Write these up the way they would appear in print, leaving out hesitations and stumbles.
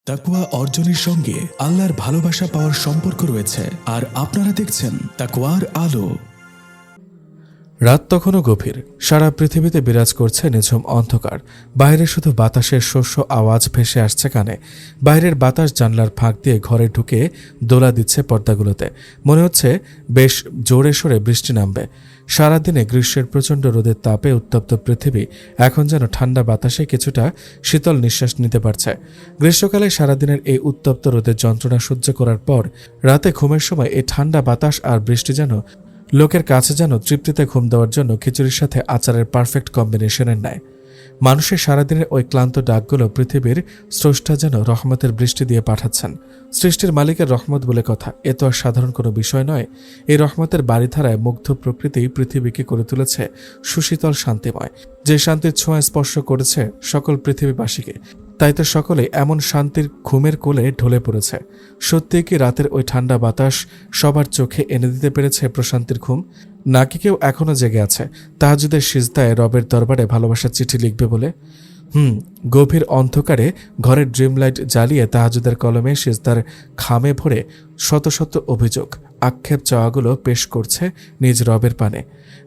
তাকওয়া অর্জনের সঙ্গে আল্লাহর ভালোবাসা পাওয়ার সম্পর্ক রয়েছে। আর আপনারা দেখছেন তাকওয়ার আলো। রাত তখনও গভীর। সারা পৃথিবীতে বিরাজ করছে নিঝুম অন্ধকার। বাইরে শুধু বাতাসের শস্য আওয়াজ ভেসে আসছে কানে। বাইরের বাতাস জানলার ফাঁক দিয়ে ঘরে ঢুকে দোলা দিচ্ছে পর্দাগুলোতে। মনে হচ্ছে বেশ জোরে সোরে বৃষ্টি নামবে। সারাদিনে গ্রীষ্মের প্রচণ্ড রোদের তাপে উত্তপ্ত পৃথিবী এখন যেন ঠান্ডা বাতাসে কিছুটা শীতল নিঃশ্বাস নিতে পারছে। গ্রীষ্মকালে সারাদিনের এই উত্তপ্ত রোদের যন্ত্রণা সহ্য করার পর রাতে ঘুমের সময় এই ঠান্ডা বাতাস আর বৃষ্টি যেন লোকের কাছে যেন তৃপ্তিতে ঘুম দেওয়ার জন্য খিচুড়ির সাথে আচারের পারফেক্ট কম্বিনেশনের ন্যায়। মানুষের সারাদিনের ওই ক্লান্ত ডাকগুলো পৃথিবীর স্রষ্টা যেন রহমতের বৃষ্টি দিয়ে পাঠাচ্ছেন। সৃষ্টির মালিকের রহমত বলে কথা, এ তো আর সাধারণ কোনো বিষয় নয়। এই রহমতের বাড়িধারায় মুগ্ধ প্রকৃতি পৃথিবীকে করে তুলেছে সুশীতল শান্তিময়, যে শান্তির ছোঁয়া স্পর্শ করেছে সকল পৃথিবীবাসীকে। তাই তো সকলেই এমন শান্তির ঘুমের কোলে ঢলে পড়েছে। সত্যিই কি রাতের ওই ঠান্ডা বাতাস সবার চোখে এনে দিতে পেরেছে প্রশান্তির ঘুম? নাকি কেউ এখনো জেগে আছে তাহাজ্জুদের সিজদায় রবের দরবারে ভালোবাসার চিঠি লিখবে বলে? গভীর অন্ধকারে ঘরের ড্রিম লাইট জ্বালিয়ে তাহাজ্জুদের কলমে সিজদার খামে ভরে শত শত অভিযোগ, আক্ষেপ চাওয়াগুলো পেশ করছে নিজ রবের পানে।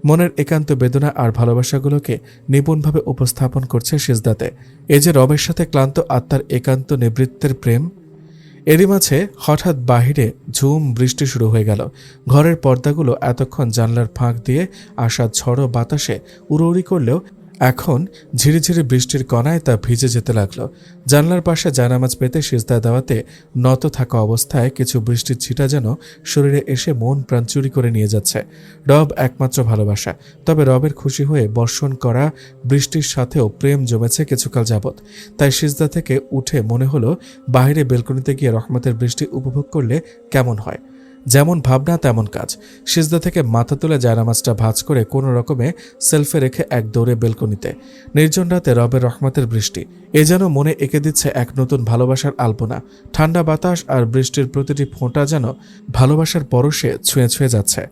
মনের একান্ত বেদনা আর ভালোবাসাগুলোকে নিপুণভাবে উপস্থাপন করছে সিজদাতে। এ যে রবের সাথে ক্লান্ত আত্মার একান্ত নিবৃত্তের প্রেম। এরই মাঝে হঠাৎ বাহিরে ঝুম বৃষ্টি শুরু হয়ে গেল। ঘরের পর্দাগুলো এতক্ষণ জানলার ফাঁক দিয়ে আসা ঝড়ো বাতাসে উড়োউড়ি করলেও এখন ঝিরিঝিরি বৃষ্টির কণায় তা ভিজে যেতে লাগলো। জানলার পাশে জায়নামাজ পেতে সিজদা দেওয়াতে নত থাকা অবস্থায় কিছু বৃষ্টির ছিটা যেন শরীরে এসে মন প্রাণ চুরি করে নিয়ে যাচ্ছে। রব একমাত্র ভালোবাসা, তবে রবের খুশি হয়ে বর্ষণ করা বৃষ্টির সাথেও প্রেম জমেছে কিছুকাল যাবৎ। তাই সিজদা থেকে উঠে মনে হলো বাইরে বেলকনিতে গিয়ে রহমতের বৃষ্টি উপভোগ করলে কেমন হয়। যেমন ভাবনা তেমন কাজ। সিজদা থেকে মাথা তুলে জায়নামাজটা ভাঁজ করে কোনো রকমে সেলফে রেখে এক দৌড়ে বেলকনিতে। নির্জন রাতে রবের রহমতের বৃষ্টি এ যেন মনে এঁকে দিচ্ছে এক নতুন ভালোবাসার আলপনা। ঠান্ডা বাতাস আর বৃষ্টির প্রতিটি ফোঁটা যেন ভালোবাসার পরশে ছুঁয়ে ছুঁয়ে যাচ্ছে।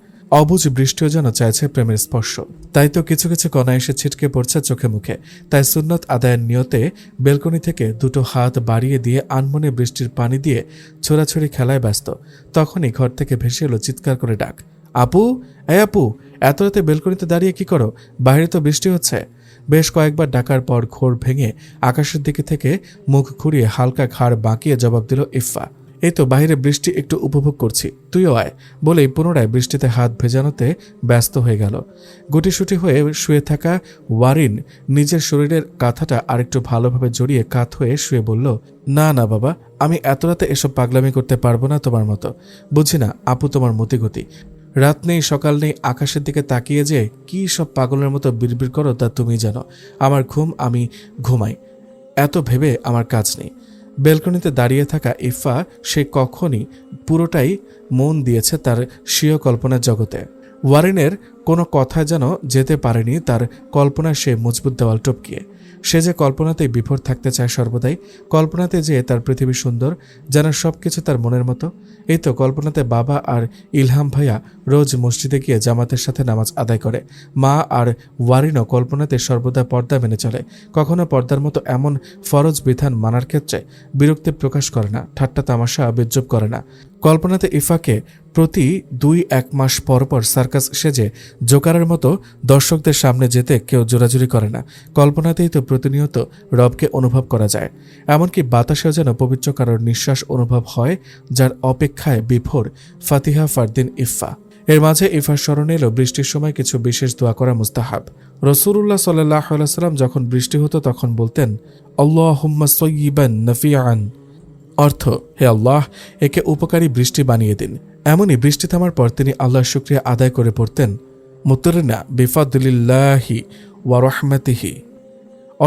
অবুঝ বৃষ্টিও যেন চাইছে প্রেমের স্পর্শ। তাই তো কিছু কিছু কণা এসে ছিটকে পড়ছে চোখে মুখে। তাই সুন্নত আদায়ের নিয়তে বেলকনি থেকে দুটো হাত বাড়িয়ে দিয়ে আনমনে বৃষ্টির পানি দিয়ে ছোড়াছড়ি খেলায় ব্যস্ত। তখনই ঘর থেকে ভেসে এলো চিৎকার করে ডাক, আপু, এই আপু, এত রাতে বেলকনিতে দাঁড়িয়ে কি করো? বাইরে তো বৃষ্টি হচ্ছে। বেশ কয়েকবার ডাকার পর ঘোর ভেঙে আকাশের দিকে থেকে মুখ ঘুরিয়ে হালকা ঘাড় বাঁকিয়ে জবাব দিল ইফা, এই তো বাইরে বৃষ্টি একটু উপভোগ করছি, তুইও আয় বলেই পুনরায় বৃষ্টিতে হাত ভেজানোতে ব্যস্ত হয়ে গেল। গুটিসুটি হয়ে শুয়ে থাকা ওয়ারিন নিজের শরীরের কাঁথাটা আরেকটু ভালোভাবে জড়িয়ে কাত হয়ে শুয়ে বলল, না না বাবা, আমি এত রাতে এসব পাগলামি করতে পারবো না তোমার মতো। বুঝি না আপু তোমার মতিগতি। রাত নেই সকাল নেই, আকাশের দিকে তাকিয়ে যে কি সব পাগলের মতো বিড়বিড় করো তা তুমি জানো। আমার ঘুম, আমি ঘুমাই, এত ভেবে আমার কাজ নেই। বেলকনিতে দাঁড়িয়ে থাকা ইফা সে কখনই পুরোটাই মন দিয়েছে তার স্বীয় কল্পনার জগতে। ওয়ারিনের কোনো কথা যেন যেতে পারেনি তার কল্পনায় সে মজবুত দেওয়াল টপকিয়ে। সে যে কল্পনাতেই বিভোর থাকতে চায় সর্বদাই। কল্পনাতে যে তার পৃথিবী সুন্দর, যেন সবকিছু তার মনের মতো। এই তো কল্পনাতে বাবা আর ইলহাম ভাইয়া রোজ মসজিদে গিয়ে জামাতের সাথে নামাজ আদায় করে। মা আর ওয়ারিনও কল্পনাতে সর্বদা পর্দা মেনে চলে। কখনো পর্দার মতো এমন ফরজ বিধান মানার ক্ষেত্রে বিরক্তি প্রকাশ করে না, ঠাট্টা তামাশা বিদ্রুপ করে না। কল্পনাতে ইফাকে প্রতি 2-1 মাস পর পর সার্কাস সেজে জোকারের মতো দর্শকদের সামনে যেতে কেউ জোরাজুরি করে না। কল্পনাতেই তো প্রতিনিয়ত রবকে অনুভব করা যায়। এমনকি বাতাসেও যেন পবিত্র কারোর নিঃশ্বাস অনুভব হয়, যার অপেক্ষায় বিভোর ফাতিহা ফারদিন ইফা। এর মাঝে ইফার স্মরণে এলো বৃষ্টির সময় কিছু বিশেষ দোয়া করা মুস্তাহাব। রাসূলুল্লাহ সাল্লাল্লাহু আলাইহি ওয়াসাল্লাম যখন বৃষ্টি হতো তখন বলতেন, আল্লাহুম্মা সায়্যিবান নাফিআন, অর্থ, হে আল্লাহ, একে উপকারী বৃষ্টি বানিয়ে দিন। এমনই বৃষ্টি থামার পর তিনি আল্লাহর শুকরিয়া আদায় করে পড়তেন, মুতরিনা বিফাদলিল্লাহি ওয়া রাহমাতিহি,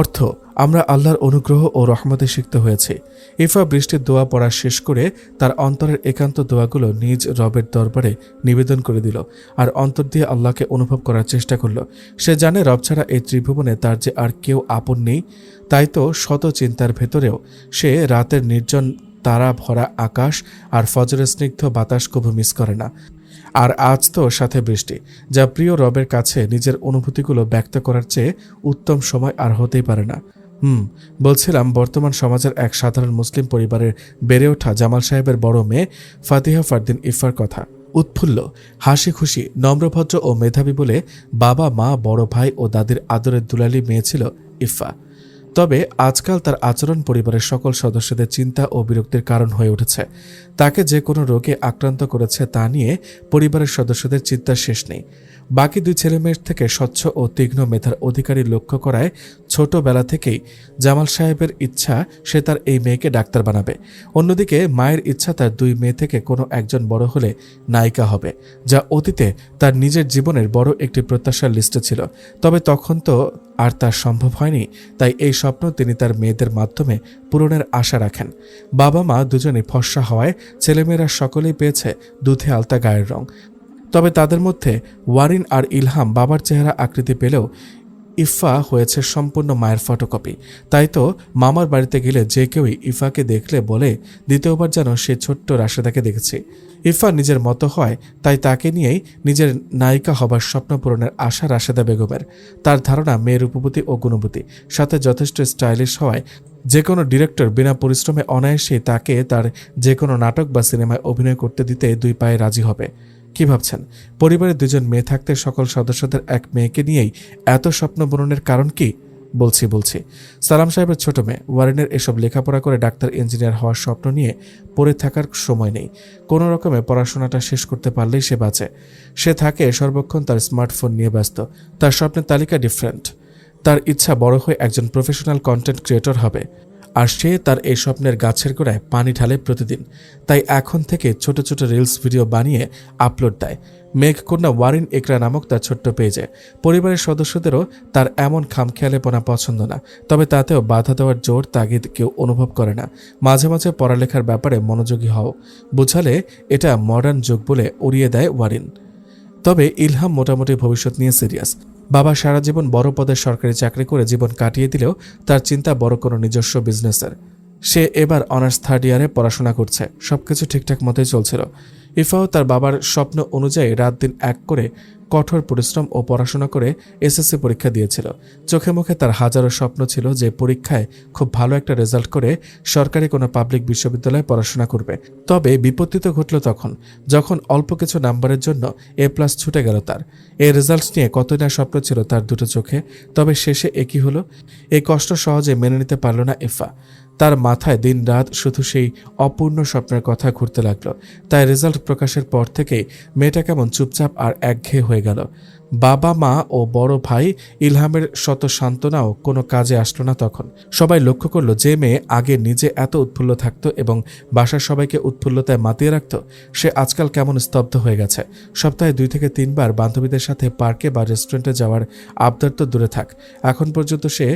অর্থ, আমরা আল্লাহর অনুগ্রহ ও রহমতে সিক্ত হয়েছি। ইফা বৃষ্টির দোয়া পড়া শেষ করে তার অন্তরের একান্ত দোয়াগুলো নিজ রবের দরবারে নিবেদন করে দিল আর অন্তর দিয়ে আল্লাহকে অনুভব করার চেষ্টা করল। সে জানে রব ছাড়া এই ত্রিভুবনে তার যে আর কেউ আপন নেই। তাই তো শত চিন্তার ভেতরেও সে রাতের নির্জন তারা ভরা আকাশ আর ফজরের স্নিগ্ধ বাতাস কভু মিস করে না। আর আজ তো সাথে বৃষ্টি, যা প্রিয় রবের কাছে নিজের অনুভূতিগুলো ব্যক্ত করার চেয়ে উত্তম সময় আর হতেই পারে না। বলছিলাম বর্তমান সমাজের এক সাধারণ মুসলিম পরিবারের বেড়ে ওঠা জামাল সাহেবের বড় মেয়ে ফাতিহা ফারদিন ইফার কথা। উৎফুল্ল, হাসি খুশি, নম্রভদ্র ও মেধাবী বলে বাবা মা, বড় ভাই ও দাদির আদরের দুলালি মেয়ে ছিল ইফা। তবে আজকাল তার আচরণ পরিবারের সকল সদস্যদের চিন্তা ও বিরক্তির কারণ হয়ে উঠেছে। তাকে যে কোনো রোগে আক্রান্ত করেছে তা নিয়ে পরিবারের সদস্যদের চিন্তার শেষ নেই। বাকি দুই ছেলেমেয়ের থেকে স্বচ্ছ ও তীক্ষ্ণ মেধার অধিকারী লক্ষ্য করায় ছোটবেলা থেকেই জামাল সাহেবের ইচ্ছা সে তার এই মেয়েকে ডাক্তার বানাবে। অন্যদিকে মায়ের ইচ্ছা তার দুই মেয়ে থেকে কোনো একজন বড় হলে নায়িকা হবে, যা অতীতে তার নিজের জীবনের বড় একটি প্রত্যাশার লিস্টে ছিল। তবে তখন তো আর তার সম্ভব হয়নি, তাই এই স্বপ্ন তিনি তার মেয়েদের মাধ্যমে পূরণের আশা রাখেন। বাবা মা দুজনেই ফর্সা হওয়ায় ছেলেমেয়েরা সকলেই পেয়েছে দুধে আলতা গায়ের রং। তবে তাদের মধ্যে ওয়ারিন আর ইলহাম বাবার চেহারা আকৃতি পেলেও ইফা হয়েছে সম্পূর্ণ মায়ের ফটোকপি। তাই তো মামার বাড়িতে গেলে যে কেউই ইফাকে দেখলে বলে দ্বিতীয়বার যেন সে ছোট্ট রাশেদাকে দেখেছে। ইফা নিজের মতো হয়, তাই তাকে নিয়েই নিজের নায়িকা হবার স্বপ্ন পূরণের আশা রাশেদা বেগমের। তার ধারণা মেয়ের রূপবতী ও গুণবতী, সাথে যথেষ্ট স্টাইলিশ হওয়ায় যে কোনো ডিরেক্টর বিনা পরিশ্রমে অনায়াসেই তাকে তার যে কোনো নাটক বা সিনেমায় অভিনয় করতে দিতে দুই পায়ে রাজি হবে। কি ভাবছেন, পরিবারের দুজন মেয়ে থাকতে সকল সদস্যদের এক মেয়েকে নিয়েই এত স্বপ্ন পূরণের কারণ কি? বলছি সালাম সাহেবের ছোট মেয়ে ওয়ারেনের এসব লেখাপড়া করে ডাক্তার ইঞ্জিনিয়ার হওয়ার স্বপ্ন নিয়ে পড়ে থাকার সময় নেই। কোনো রকমে পড়াশোনাটা শেষ করতে পারলেই সে বাঁচে। সে থাকে সর্বক্ষণ তার স্মার্টফোন নিয়ে ব্যস্ত। তার স্বপ্নের তালিকা ডিফারেন্ট। তার ইচ্ছা বড় হয়ে একজন প্রফেশনাল কন্টেন্ট ক্রিয়েটর হবে, আর সে তার এই স্বপ্নের গাছের গোড়ায় পানি ঢালে প্রতিদিন। তাই এখন থেকে ছোট ছোট রিলস ভিডিও বানিয়ে আপলোড দেয় মেঘকন্যা ওয়ারিন একরা নামক তার ছোট্ট পেজে। পরিবারের সদস্যদেরও তার এমন খামখেয়ালেপনা পছন্দ না, তবে তাতেও বাধা দেওয়ার জোর তাগিদ কেউ অনুভব করে না। মাঝে মাঝে পড়ালেখার ব্যাপারে মনোযোগী হও বুঝালে এটা মডার্ন যুগ বলে উড়িয়ে দেয় ওয়ারিন। তবে ইলহাম মোটামুটি ভবিষ্যৎ নিয়ে সিরিয়াস। বাবা সারা জীবন বড় পদের সরকারি চাকরি করে জীবন কাটিয়ে দিলেও তার চিন্তা বড় কোনো নিজস্ব বিজনেসের। সে এবার অনার্স 3rd ইয়ারে পড়াশোনা করছে। সবকিছু ঠিকঠাক মতোই চলছিল। ইফাও তার বাবার স্বপ্ন অনুযায়ী রাত দিন এক করে কঠোর পরিশ্রম ও পড়াশোনা করে এসএসসি পরীক্ষা দিয়েছিল। চোখে মুখে তার হাজারো স্বপ্ন ছিল যে পরীক্ষায় খুব ভালো একটা রেজাল্ট করে সরকারি কোনো পাবলিক বিশ্ববিদ্যালয়ে পড়াশোনা করবে। তবে বিপত্তি তো ঘটল তখন, যখন অল্প কিছু নাম্বারের জন্য A+ ছুটে গেল তার। এই রেজাল্ট নিয়ে কতই না স্বপ্ন ছিল তার দুটো চোখে, তবে শেষে একই হলো। এই কষ্ট সহজে মেনে নিতে পারল না ইফা। তার মাথায় দিন রাত শুধু সেই অপূর্ণ স্বপ্নের কথা ঘুরতে লাগলো। তাই রেজাল্ট প্রকাশের পর থেকেই মেয়েটা কেমন চুপচাপ আর একঘেয়ে হয়ে গেল। বাবা মা ও বড় ভাই ইলহামের শত সান্ত্বনাও কোনো কাজে আসলো না তখন। সবাই লক্ষ্য করলো যে মেয়ে আগে নিজে এত উৎফুল্ল থাকতো এবং বাসার সবাইকে উৎফুল্লতায় মাতিয়ে রাখত, সে আজকাল কেমন স্তব্ধ হয়ে গেছে। সপ্তাহে 2 থেকে 3 বার বান্ধবীদের সাথে পার্কে বা রেস্টুরেন্টে যাওয়ার আবদার তো দূরে থাক, এখন পর্যন্ত সে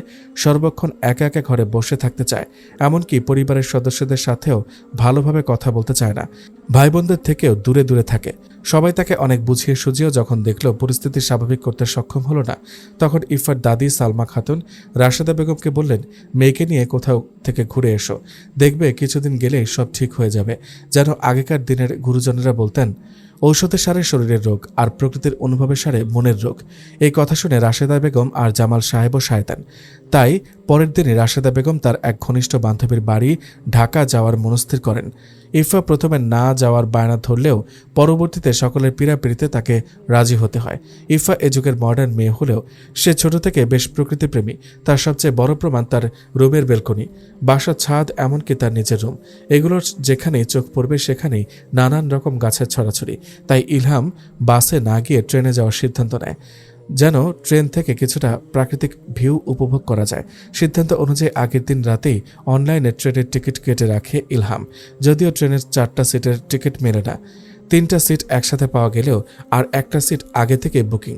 সর্বক্ষণ একা একা ঘরে বসে থাকতে চায়। এমনকি পরিবারের সদস্যদের সাথেও ভালোভাবে কথা বলতে চায় না। ভাই বোনদের থেকেও দূরে দূরে থাকে। সবাই তাকে অনেক বুঝিয়ে সুঝিয়েও যখন দেখলো পরিস্থিতি স্বাভাবিক করতে সক্ষম হলো না, তখন ইফার দাদি সালমা খাতুন রাশেদা বেগমকে বললেন, মেয়েকে নিয়ে কোথাও থেকে ঘুরে এসো, দেখবে কিছুদিন গেলেই সব ঠিক হয়ে যাবে। যেন আগেকার দিনের গুরুজনেরা বলতেন, ঔষধের সারে শরীরের রোগ আর প্রকৃতির অনুভবের সারে মনের রোগ। এই কথা শুনে রাশেদা বেগম আর জামাল সাহেবও শায়তান। তাই পরের দিনই রাশেদা বেগম তার এক ঘনিষ্ঠ বান্ধবীর বাড়ি ঢাকা যাওয়ার মনস্থির করেন। ইফা প্রথমে না যাওয়ার বায়না ধরলেও পরবর্তীতে সকলের পীড়াপিড়িতে তাকে রাজি হতে হয়। ইফা এ যুগের মডার্ন মেয়ে হলেও সে ছোট থেকে বেশ প্রকৃতিপ্রেমী। তার সবচেয়ে বড় প্রমাণ তার রুমের বেলকনি, বাসার ছাদ, এমনকি তার নিজের রুম। এগুলোর যেখানেই চোখ পড়বে সেখানেই নানান রকম গাছের ছড়াছড়ি। তাই ইলহাম বাসে না গিয়ে ট্রেনে যাওয়ার সিদ্ধান্ত নেয়, যেন ট্রেন থেকে কিছুটা প্রাকৃতিক ভিউ উপভোগ করা যায়। সিদ্ধান্ত অনুযায়ী আগের দিন রাতেই অনলাইনে ট্রেনের টিকিট কেটে রাখে ইলহাম। যদিও ট্রেনের 4টা সিটের টিকিট মেলে না, 3টা সিট একসাথে পাওয়া গেলেও আর একটা সিট আগে থেকে বুকিং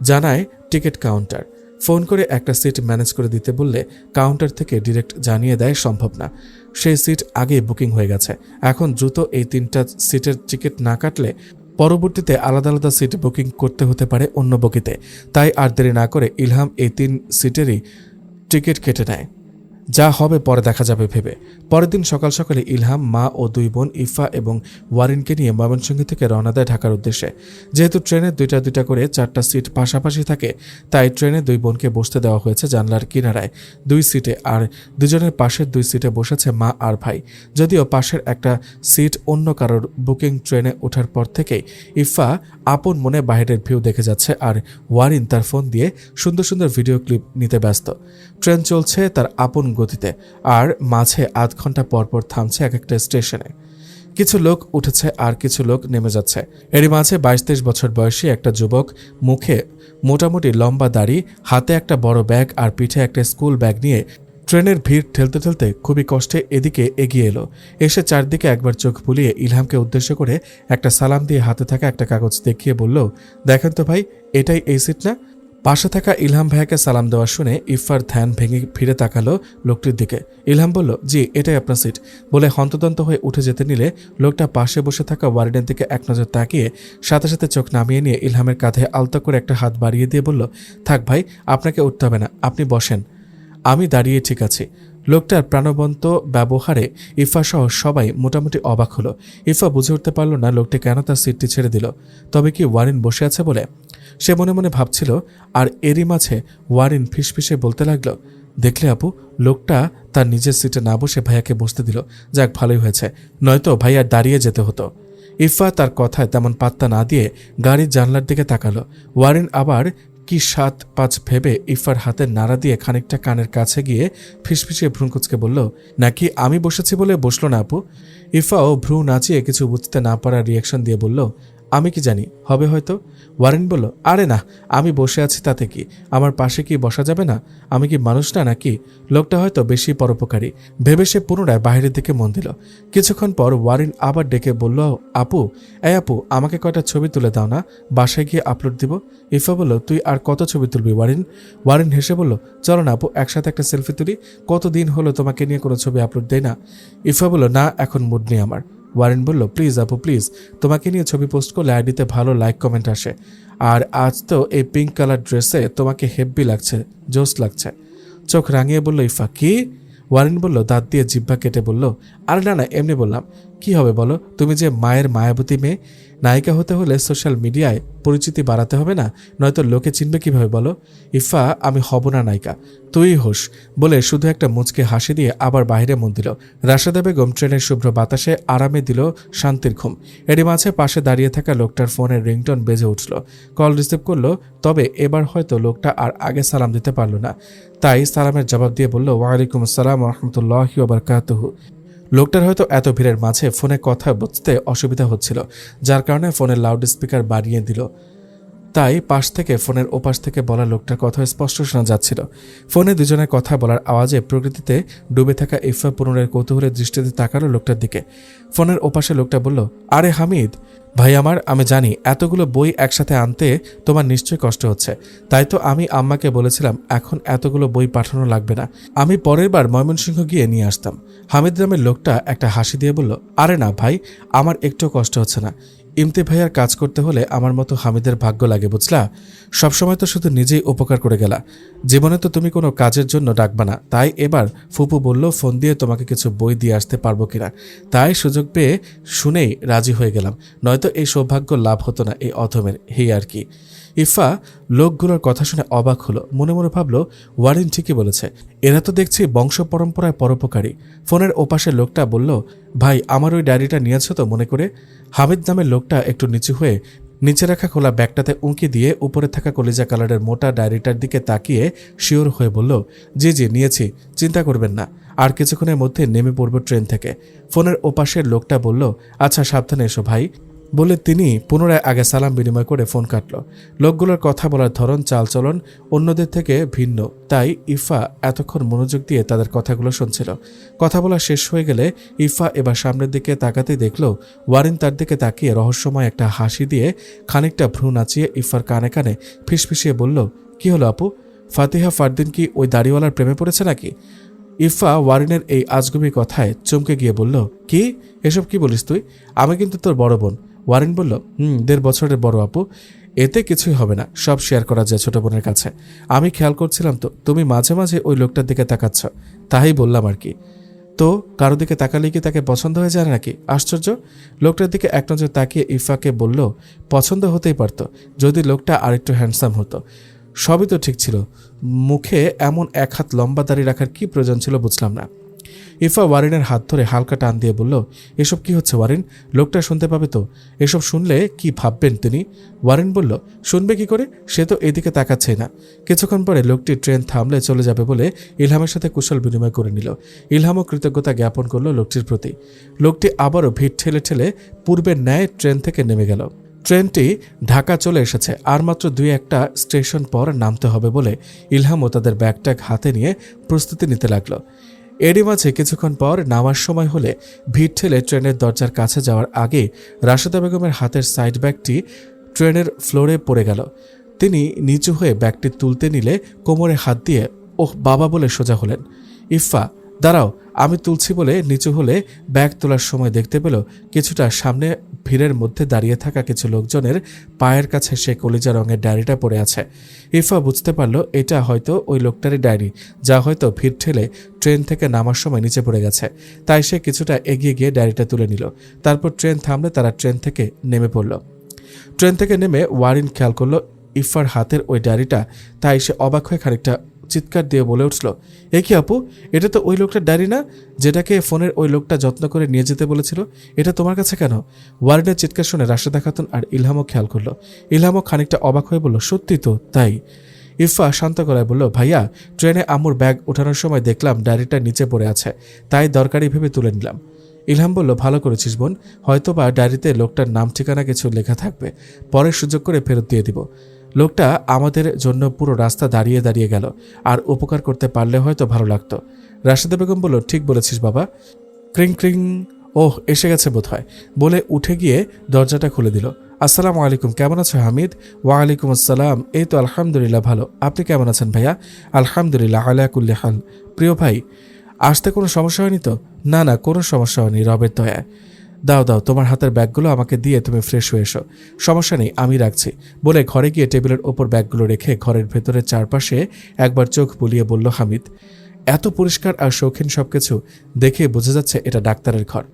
জানায় টিকিট কাউন্টার। ফোন করে একটা সিট ম্যানেজ করে দিতে বললে কাউন্টার থেকে ডিরেক্ট জানিয়ে দেয় সম্ভব না, সেই সিট আগেই বুকিং হয়ে গেছে। এখন দ্রুত এই 3টা সিটের টিকিট না কাটলে পরবর্তীতে আলাদা আলাদা সিট বুকিং করতে হতে পারে অন্য বগিতে। তাই আর দেরি না করে ইলহাম এই 3 সিটেরই টিকিট কেটে নেয়। যা হবে পরে দেখা যাবে ভেবে। পরের দিন সকাল সকালে ইলহাম, মা ও দুই বোন ইফা এবং ওয়ারিনকে নিয়ে ময়মনসিংহ থেকে রওনা দেয় ঢাকার উদ্দেশ্যে। যেহেতু ট্রেনে দুইটা করে 4টা সিট পাশাপাশি থাকে, তাই ট্রেনে দুই বোনকে বসতে দেওয়া হয়েছে জানলার কিনারায় 2 সিটে, আর দুজনের পাশের 2 সিটে বসেছে মা আর ভাই। যদিও পাশের একটা সিট অন্য কারোর বুকিং। ট্রেনে ওঠার পর থেকেই ইফা আপন মনে বাইরের ভিউ দেখে যাচ্ছে, আর ওয়ারিন তার ফোন দিয়ে সুন্দর সুন্দর ভিডিও ক্লিপ নিতে ব্যস্ত। ট্রেন চলছে তার আপন গতিতে, আর মাঝে আধ ঘন্টা পরপর থামছে এক একটা স্টেশনে। কিছু লোক উঠেছে আর কিছু লোক নেমে যাচ্ছে। এরই মাঝে 22-23 বছর বয়সী একটা যুবক, মুখে মোটামুটি লম্বা দাড়ি, হাতে একটা বড় ব্যাগ আর পিঠে একটা স্কুল ব্যাগ নিয়ে ট্রেনের ভিড় ঠেলতে ঠেলতে খুবই কষ্টে এদিকে এগিয়ে এলো। এসে চারদিকে একবার চোখ বুলিয়ে ইলহামকে উদ্দেশ্য করে একটা সালাম দিয়ে হাতে থাকা একটা কাগজ দেখিয়ে বলল, দেখেন তো ভাই, এটাই এই সিট না? পাশে থাকা ইলহাম ভাইয়াকে সালাম দেওয়া শুনে ইফার ধ্যান ভেঙে ফিরে তাকালো লোকটির দিকে। ইলহাম বলল, জি এটাই আপনার সিট বলে হন্তদন্ত হয়ে উঠে যেতে নিলে লোকটা পাশে বসে থাকা ওয়ার্ডেনের দিকে এক নজর তাকিয়ে সাথে সাথে চোখ নামিয়ে নিয়ে ইলহামের কাঁধে আলতো করে একটা হাত বাড়িয়ে দিয়ে বলল, থাক ভাই, আপনাকে উঠতে হবে না, আপনি বসেন, আমি দাঁড়িয়ে ঠিক আছি। লোকটার প্রাণবন্ত ব্যবহারে ইফা সহ সবাই মোটামুটি অবাক হলো। ইফা বুঝে উঠতে পারল না লোকটি কেন তার সিটটি ছেড়ে দিল। তবে কি ওয়ারিন বসে আছে বলে? সে মনে মনে ভাবছিল। আর এরই মাঝে ওয়ারিন ফিসফিসে বলতে লাগলো, দেখলে আপু, লোকটা তার নিজের সিটে না বসে ভাইয়াকে বসতে দিল। যাক, ভালোই হয়েছে, নয়তো ভাইয়ার দাঁড়িয়ে যেতে হতো। ইফা তার কথায় তেমন পাত্তা না দিয়ে গাড়ির জানলার দিকে তাকালো। ওয়ারিন আবার কি 7-5 ভেবে ইফার হাতে নাড়া দিয়ে খানিকটা কানের কাছে গিয়ে ফিসফিসিয়ে ভ্রুকুচকে বলল, নাকি আমি বসেছি বলে বসলো না আপু? ইফাও ভ্রু নাচিয়ে কিছু বুঝতে না পারার রিয়াকশন দিয়ে বলল, আমি কি জানি, হবে হয়তো। ওয়ারেন বলল, আরে না, আমি বসে আছি তাতে কি, আমার পাশে কি বসা যাবে না? আমি কি মানুষ না নাকি? লোকটা হয়তো বেশি পরোপকারী ভেবে সে পুনরায় বাইরের দিকে মন দিল। কিছুক্ষণ পর ওয়ারিন আবার ডেকে বলল, আপু, এই আপু, আমাকে কয়টা ছবি তুলে দাও না, বাসায় গিয়ে আপলোড দিব। ইফা বলল, তুই আর কত ছবি তুলবি ওয়ারিন? ওয়ারিন হেসে বলল, চলো না আপু, একসাথে একটা সেলফি তুলি, কতদিন হলো তোমাকে নিয়ে কোনো ছবি আপলোড দেয় না। ইফা বলল, না, এখন মুড নেই আমার। ওয়ারেন বলল, প্লিজ আপু প্লিজ, তোমাকে নিয়ে ছবি পোস্ট করলে আইডিতে ভালো লাইক কমেন্ট আসে, আর আজ তো এই পিঙ্ক কালার ড্রেসে তোমাকে হেব্বি লাগছে, জোস লাগছে। চোখ রাঙিয়ে বলল ইফা, কি? ওয়ারেন বলল, দাঁত দিয়ে জিহ্বা কেটে বলল, আরে না না, এমনি বললাম। কি হবে বলো, তুমি যে মায়ের মায়াবতী মেয়ে, নায়িকা হতে হলে সোশ্যাল মিডিয়ায় পরিচিতি বাড়াতে হবে না, নয়তো লোকে চিনবে কিভাবে বলো? ইফা, আমি হব না নায়িকা, তুই হোস বলে শুধু একটা মুচকে হাসি দিয়ে আবার বাইরে মন দিল। রাশেদা বেগম ট্রেনের শুভ্র বাতাসে আরামে দিল শান্তির ঘুম। এরই মাঝে পাশে দাঁড়িয়ে থাকা লোকটার ফোনের রিংটোন বেজে উঠল। কল রিসিভ করলো, তবে এবার হয়তো লোকটা আর আগে সালাম দিতে পারল না, তাই সালামের জবাব দিয়ে বলল, ওয়ালাইকুম আসসালাম ওয়া রাহমাতুল্লাহি ওয়া বারাকাতুহু। লোকটার হয়তো এত ভিড়ের মাঝে ফোনে কথা বুঝতে অসুবিধা হচ্ছিল, যার কারণে ফোনের লাউড স্পিকার বাড়িয়ে দিল। তাই পাশ থেকে ফোনের ওপাশ থেকে বলা লোকটার কথা স্পষ্ট শোনা যাচ্ছিল। ফোনে দুজনের কথা বলার আওয়াজে প্রকৃতিতে ডুবে থাকা ইফা পুনরের কৌতূহলের দৃষ্টিতে তাকালো লোকটার দিকে। ফোনের ওপাশে লোকটা বলল, আরে হামিদ ভাই আমার, আমি জানি এতগুলো বই একসাথে আনতে তোমার নিশ্চয়ই কষ্ট হচ্ছে, তাই তো আমি আম্মাকে বলেছিলাম এখন এতগুলো বই পাঠানো লাগবে না, আমি পরের বার ময়মনসিংহ গিয়ে নিয়ে আসতাম। হামিদ নামের লোকটা একটা হাসি দিয়ে বলল, আরে না ভাই, আমার একটু কষ্ট হচ্ছে না, ইমতি ভাইয়ার কাজ করতে হলে আমার মতো হামিদের ভাগ্য লাগে বুঝলা, সবসময় তো শুধু নিজেই উপকার করে গেলা, জীবনে তো তুমি কোনো কাজের জন্য ডাকবা না, তাই এবার ফুপু বলল ফোন দিয়ে তোমাকে কিছু বই দিয়ে আসতে পারবো কিনা, তাই সুযোগ পেয়ে শুনেই রাজি হয়ে গেলাম, নয়তো এই সৌভাগ্য লাভ হতো না এই অধমের, হেই আর কি। ইফা লোকগুলোর কথা শুনে অবাক হলো, মনে মনে ভাবলো, ওয়ারিন ঠিকই বলেছে, এরা তো দেখছি বংশ পরম্পরায় পরোপকারী। ফোনের ওপাশে লোকটা বলল, ভাই আমার ওই ডায়েরিটা নিয়েছো তো মনে করে? হামিদ নামের লোকটা একটু নিচু হয়ে নিচে রাখা খোলা ব্যাগটাতে উঁকি দিয়ে উপরে থাকা কলিজা কালারের মোটা ডায়েরিটার দিকে তাকিয়ে শিওর হয়ে বলল, জি জি নিয়েছি, চিন্তা করবেন না, আর কিছুক্ষণের মধ্যে নেমে পড়ব ট্রেন থেকে। ফোনের ওপাশের লোকটা বলল, আচ্ছা সাবধানে এসো ভাই বলে তিনি পুনরায় আগে সালাম বিনিময় করে ফোন কাটল। লোকগুলোর কথা বলার ধরন চালচলন অন্যদের থেকে ভিন্ন, তাই ইফা এতক্ষণ মনোযোগ দিয়ে তাদের কথাগুলো শুনছিল। কথা বলা শেষ হয়ে গেলে ইফা এবার সামনের দিকে তাকাতেই দেখল ওয়ারিন তার দিকে তাকিয়ে রহস্যময় একটা হাসি দিয়ে খানিকটা ভ্রু নাচিয়ে ইফার কানে কানে ফিসফিসিয়ে বলল, কি হলো আপু, ফাতিহা ফারদিন কি ওই দাড়িওয়ালার প্রেমে পড়েছে নাকি? ইফা ওয়ারিনের এই আজগুবি কথায় চমকে গিয়ে বলল, কি এসব কি বলিস তুই, আমি কিন্তু তোর বড় বোন। ওয়ারিন বলল, 1.5 বছরের বড় আপু, এতে কিছুই হবে না, সব শেয়ার করা যায় ছোট বোনের কাছে। আমি খেয়াল করছিলাম তো তুমি মাঝে মাঝে ওই লোকটার দিকে তাকাচ্ছ, তাই বললাম আর কি। তো কারো দিকে তাকালে কি তাকে পছন্দ হয়ে যায় নাকি? আশ্চর্য। লোকটার দিকে এক নজর তাকিয়ে ইফাকে বলল, পছন্দ হতেই পারত যদি লোকটা আরেকটু হ্যান্ডসাম হতো। সবই তো ঠিক ছিল, মুখে এমন এক হাত লম্বা দাড়ি রাখার কি প্রয়োজন ছিল বুঝলাম না। ইফা ওয়ারিনের হাত ধরে হালকা টান দিয়ে বলল, এসব কি হচ্ছে ওয়ারিন? লোকটা শুনতে পাবে তো, এসব শুনলে কি ভাববেন তিনি? ওয়ারিন বলল, শুনবে কি করে, সে তো এদিকে তাকাচ্ছেই না। কিছুক্ষণ পরে লোকটি ট্রেন থামলে চলে যাবে বলে ইলহামের সাথে কুশল বিনিময় করে নিল। ইলহামও কৃতজ্ঞতা জ্ঞাপন করল লোকটির প্রতি। লোকটি আবারও ভিড় ঠেলে ঠেলে পূর্বের ন্যায় ট্রেন থেকে নেমে গেল। ট্রেনটি ঢাকা চলে এসেছে, আর মাত্র 2-1টা স্টেশন পর নামতে হবে বলে ইলহামও তাদের ব্যাগ হাতে নিয়ে প্রস্তুতি নিতে লাগলো। এরই মাঝে কিছুক্ষণ পর নামার সময় হলে ভিড় ঠেলে ট্রেনের দরজার কাছে যাওয়ার আগে রাশেদা বেগমের হাতের সাইড ব্যাগটি ট্রেনের ফ্লোরে পড়ে গেল। তিনি নিচু হয়ে ব্যাগটি তুলতে নিলে কোমরে হাত দিয়ে ওহ বাবা বলে সোজা হলেন। ইফা, দাঁড়াও, আমি তুলছি বলে নিচু হলে ব্যাগ তোলার সময় দেখতে পেল কিছুটা সামনে ভিড়ের মধ্যে দাঁড়িয়ে থাকা কিছু লোকজনের পায়ের কাছে সে কলিজা রঙের ডায়েরিটা পড়ে আছে। ইফা বুঝতে পারল এটা হয়তো ওই লোকটারই ডায়েরি, যা হয়তো ভিড় ঠেলে ট্রেন থেকে নামার সময় নিচে পড়ে গেছে। তাই সে কিছুটা এগিয়ে গিয়ে ডায়েরিটা তুলে নিল। তারপর ট্রেন থামলে তারা ট্রেন থেকে নেমে পড়ল। ট্রেন থেকে নেমে ওয়ারিন খেয়াল করল ইফার হাতের ওই ডায়েরিটা। তাই সে অবাক হয়ে খানিকটা চিৎকার দিয়ে বলে উঠল, এ কি আপু, এটা তো ওই লোকটার ডায়েরি না, যেটাকে ফোনের ওই লোকটা যত্ন করে নিয়ে যেতে বলেছিল? এটা তোমার কাছে কেন? ওয়ারিনের চিৎকার শুনে রাশেদা খাতুন আর ইলহামও খেয়াল করলো। ইলহামও খানিকটা অবাক হয়ে বলল, সত্যি তো তাই। ইফা শান্ত গলায় বলল, ভাইয়া, ট্রেনে আম্মুর ব্যাগ ওঠানোর সময় দেখলাম ডায়েরিটা নিচে পড়ে আছে, তাই দরকারি ভেবে তুলে নিলাম। ইলহাম বলল, ভালো করেছিস বোন, হয়তোবা ডায়েরিতে লোকটার নাম ঠিকানা কিছু লেখা থাকবে, পরে সুযোগ করে ফেরত দিয়ে দিব। লোকটা আমাদের জন্য পুরো রাস্তা দাঁড়িয়ে দাঁড়িয়ে গেল, আর উপকার করতে পারলে হয়তো ভালো লাগতো। রাশেদা বেগম বলল, ঠিক বলেছিস বাবা। ক্রিং ক্রিং, ওহ এসে গেছে বোধহয় বলে উঠে গিয়ে দরজাটা খুলে দিল। আসসালামু আলাইকুম, কেমন আছো হামিদ? ওয়ালাইকুম আসসালাম, এই তো আলহামদুলিল্লাহ ভালো, আপনি কেমন আছেন ভাইয়া? আলহামদুলিল্লাহ আলা কুল্লি হাল। প্রিয় ভাই, আসতে কোনো সমস্যা হয়নি তো? না না, কোনো সমস্যা হয়নি, রবের দয়ায়। দাও দাও, তোমার হাতের ব্যাগগুলো আমাকে দিয়ে তুমি ফ্রেশ হয়ে এসো। সমস্যা নেই, আমি রাখছি বলে ঘরে গিয়ে টেবিলের ওপর ব্যাগগুলো রেখে ঘরের ভেতরে চারপাশে একবার চোখ বুলিয়ে বলল হামিদ, এত পরিষ্কার আর শৌখিন সবকিছু দেখে বোঝা যাচ্ছে এটা ডাক্তারের ঘর।